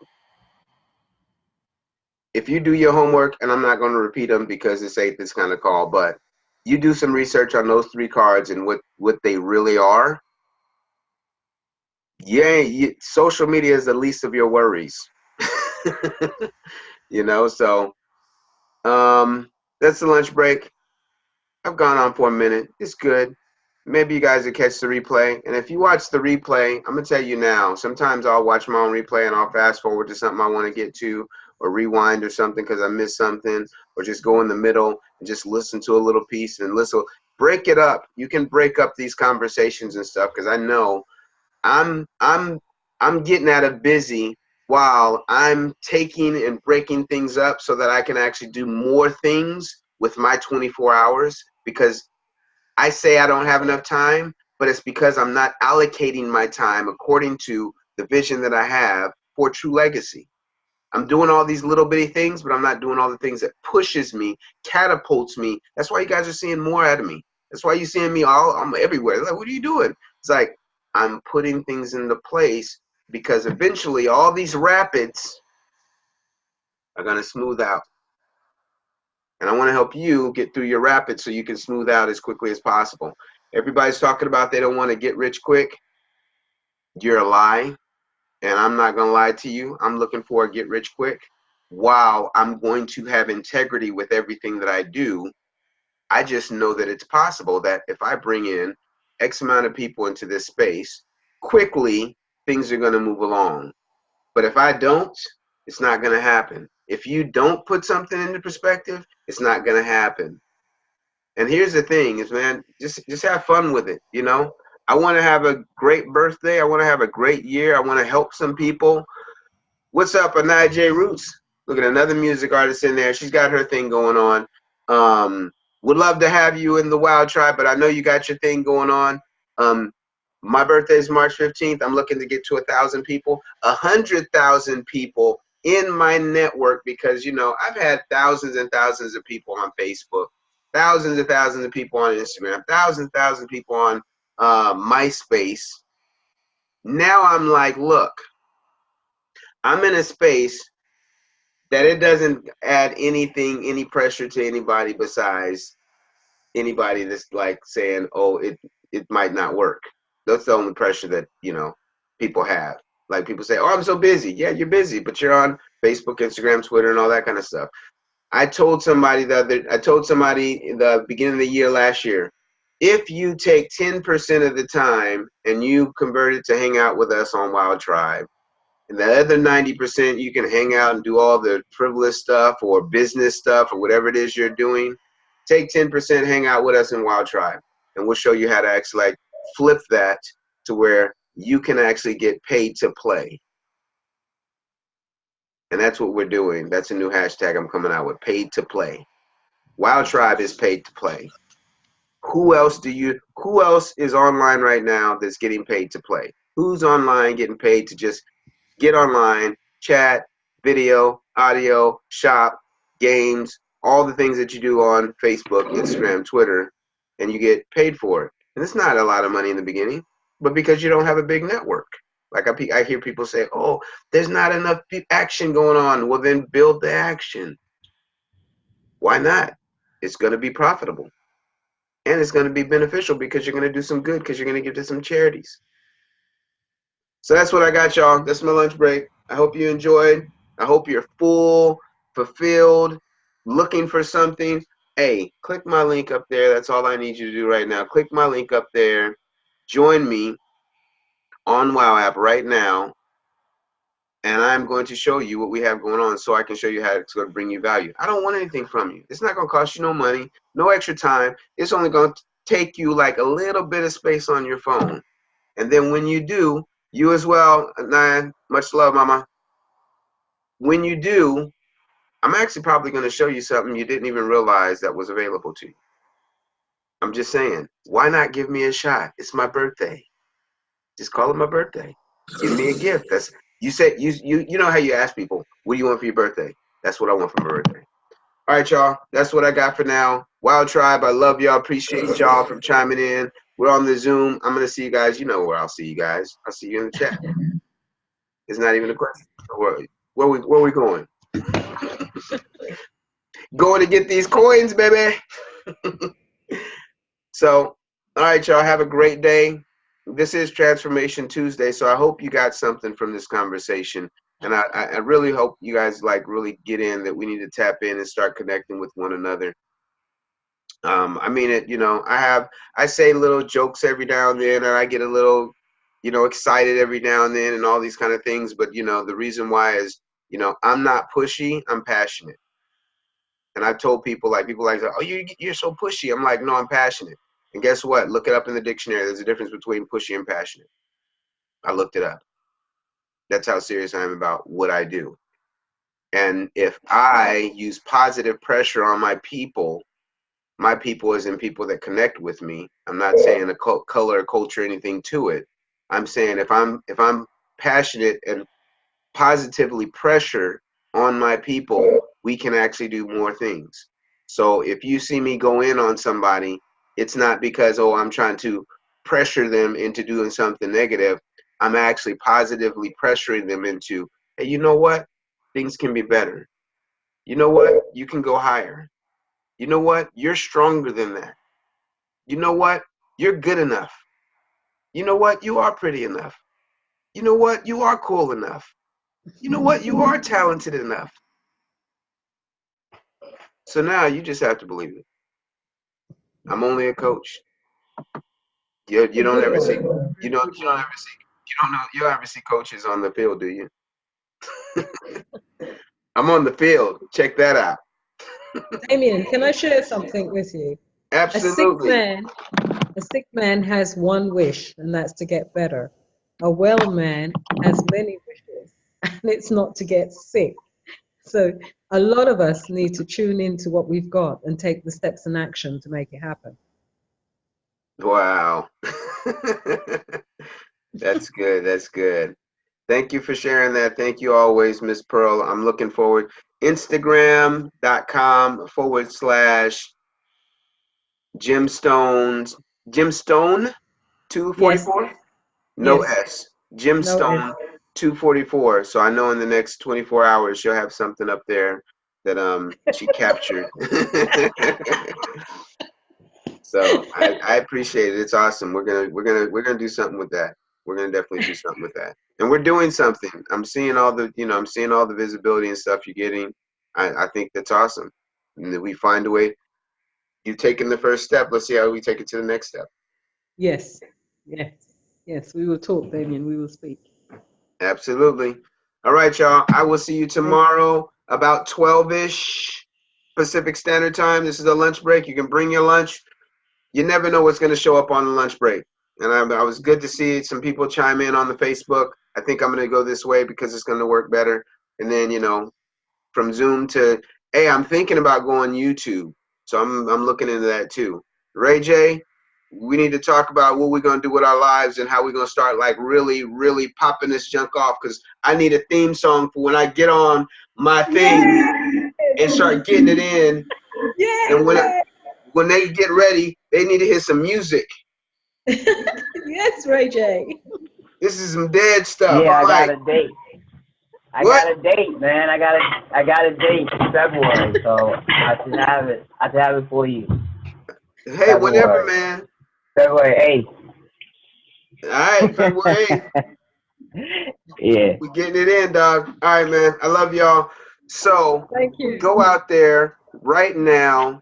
Speaker 1: if you do your homework, and I'm not going to repeat them because it's ain't this kind of call, but you do some research on those three cards and what they really are, social media is the least of your worries. You know, so that's the lunch break. I've gone on for a minute. It's good. Maybe you guys will catch the replay. And if you watch the replay, I'm going to tell you now, sometimes I'll watch my own replay and I'll fast forward to something I want to get to, or rewind or something because I missed something, or just go in the middle and just listen to a little piece and listen. Break it up. You can break up these conversations and stuff because I know I'm getting at it busy while I'm taking and breaking things up so that I can actually do more things with my 24 hours, because I say I don't have enough time, but it's because I'm not allocating my time according to the vision that I have for True Legacy. I'm doing all these little bitty things, but I'm not doing all the things that pushes me, catapults me. That's why you guys are seeing more out of me. That's why you're seeing me I'm everywhere. Like, what are you doing? It's like I'm putting things into place because eventually all these rapids are going to smooth out. And I want to help you get through your rapids so you can smooth out as quickly as possible. Everybody's talking about they don't want to get rich quick. You're a lie. And I'm not going to lie to you. I'm looking for a get rich quick. While I'm going to have integrity with everything that I do, I just know that it's possible that if I bring in X amount of people into this space, quickly, things are going to move along. But if I don't, it's not going to happen. If you don't put something into perspective, it's not going to happen. And here's the thing is, man, just have fun with it, you know? I want to have a great birthday. I want to have a great year. I want to help some people. What's up, Anaya J. Roots? Look at another music artist in there. She's got her thing going on. Would love to have you in the Wild Tribe, but I know you got your thing going on. My birthday is March 15th. I'm looking to get to 1,000 people, 100,000 people in my network, because, you know, I've had thousands and thousands of people on Facebook, thousands and thousands of people on Instagram, thousands of people on MySpace. Now I'm like, look, I'm in a space that it doesn't add anything, any pressure to anybody besides anybody that's like saying, oh, it might not work. That's the only pressure that, you know, people have. Like people say, oh, I'm so busy. Yeah, you're busy, but you're on Facebook, Instagram, Twitter, and all that kind of stuff. I told somebody in the beginning of the year last year, if you take 10% of the time and you convert it to hang out with us on Wild Tribe, and the other 90% you can hang out and do all the frivolous stuff or business stuff or whatever it is you're doing, take 10%, hang out with us in Wild Tribe, and we'll show you how to actually like flip that to where you can actually get paid to play. And that's what we're doing. That's a new hashtag I'm coming out with, paid to play. Wild Tribe is paid to play. Who else is online right now that's getting paid to play? Who's online getting paid to just get online, chat, video, audio, shop, games, all the things that you do on Facebook, Instagram, Twitter, and you get paid for it? And it's not a lot of money in the beginning, but because you don't have a big network. Like I hear people say, oh, there's not enough action going on. Well, then build the action. Why not? It's going to be profitable. And it's going to be beneficial because you're going to do some good, because you're going to give to some charities. So that's what I got, y'all. That's my lunch break. I hope you enjoyed. I hope you're full, fulfilled, looking for something. Hey, click my link up there. That's all I need you to do right now. Click my link up there. Join me on Wow App right now. And I'm going to show you what we have going on so I can show you how it's going to bring you value. I don't want anything from you. It's not going to cost you no money, no extra time. It's only going to take you like a little bit of space on your phone. And then when you do, you as well, Nyan, much love, mama. When you do, I'm actually probably going to show you something you didn't even realize that was available to you. I'm just saying, why not give me a shot? It's my birthday. Just call it my birthday. Give me a gift. That's you said you know how you ask people, what do you want for your birthday? That's what I want for my birthday. All right, y'all. That's what I got for now. Wild Tribe, I love y'all. Appreciate y'all from chiming in. We're on the Zoom. I'm gonna see you guys. You know where I'll see you guys. I'll see you in the chat. It's not even a question. Where we going? Going to get these coins, baby. So, all right, y'all. Have a great day. This is Transformation Tuesday, so I hope you got something from this conversation. And I really hope you guys like really get in that we need to tap in and start connecting with one another. I mean it, you know, I say little jokes every now and then, and I get a little, you know, excited every now and then and all these kind of things. But, you know, the reason why is, you know, I'm not pushy, I'm passionate. And I've told people like, oh, you're so pushy. I'm like, no, I'm passionate. And guess what? Look it up in the dictionary. There's a difference between pushy and passionate. I looked it up. That's how serious I am about what I do. And if I use positive pressure on my people as in people that connect with me. I'm not saying a color, culture, anything to it. I'm saying if I'm passionate and positively pressure on my people, we can actually do more things. So if you see me go in on somebody, it's not because, oh, I'm trying to pressure them into doing something negative. I'm actually positively pressuring them into, hey, you know what? Things can be better. You know what? You can go higher. You know what? You're stronger than that. You know what? You're good enough. You know what? You are pretty enough. You know what? You are cool enough. You know what? You are talented enough. So now you just have to believe it. I'm only a coach. You don't ever see coaches on the field, do you? I'm on the field. Check that out.
Speaker 4: Damien, can I share something with you?
Speaker 1: Absolutely.
Speaker 4: A sick man has one wish, and that's to get better. A well man has many wishes, and it's not to get sick. So a lot of us need to tune into what we've got and take the steps and action to make it happen.
Speaker 1: Wow. That's good. That's good. Thank you for sharing that. Thank you always, Miss Pearl. I'm looking forward. Instagram.com/gemstones. Gemstone 244?
Speaker 4: Yes.
Speaker 1: No
Speaker 4: Yes.
Speaker 1: S.
Speaker 4: No S.
Speaker 1: Gemstone 244. So I know in the next 24 hours she'll have something up there that she captured. So I appreciate it. It's awesome. We're gonna do something with that. We're gonna definitely do something with that. And we're doing something. I'm seeing all the visibility and stuff you're getting. I think that's awesome. And that we find a way. You've taken the first step. Let's see how we take it to the next step.
Speaker 4: Yes. Yes. Yes. We will talk, Damien. We will speak.
Speaker 1: Absolutely. All right, y'all. I will see you tomorrow about 12-ish Pacific Standard Time. This is a lunch break. You can bring your lunch. You never know what's going to show up on the lunch break. And I was good to see some people chime in on the Facebook. I think I'm going to go this way because it's going to work better. And then, from Zoom to, hey, I'm thinking about going YouTube. So I'm looking into that too. Ray J, we need to talk about what we're going to do with our lives and how we're going to start like really, really popping this junk off, because I need a theme song for when I get on my thing and start getting it in.
Speaker 4: Yeah.
Speaker 1: And when they get ready, they need to hear some music.
Speaker 4: Yes, Ray J.
Speaker 1: This is some dead stuff.
Speaker 2: Yeah,
Speaker 1: I'm
Speaker 2: I got
Speaker 1: like,
Speaker 2: a date. I
Speaker 1: what?
Speaker 2: got a date, man. I got a date in February, so I should have it. I should have it for you.
Speaker 1: Hey, whenever, man.
Speaker 2: February 8th.
Speaker 1: All right, February 8th.
Speaker 2: Yeah.
Speaker 1: We getting it in, dog. All right, man. I love y'all. So
Speaker 4: Thank you.
Speaker 1: go out there right now.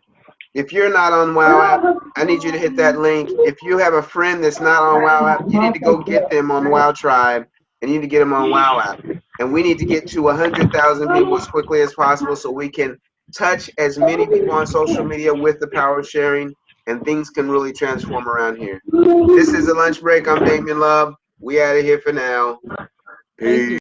Speaker 1: If you're not on WoW app, I need you to hit that link. If you have a friend that's not on WoW app, you need to go get them on WoW Tribe, and you need to get them on WoW app. And we need to get to 100,000 people as quickly as possible so we can touch as many people on social media with the power of sharing, and things can really transform around here. This is a lunch break. I'm Damien Love. We out of here for now.
Speaker 4: Thank you.
Speaker 1: Peace.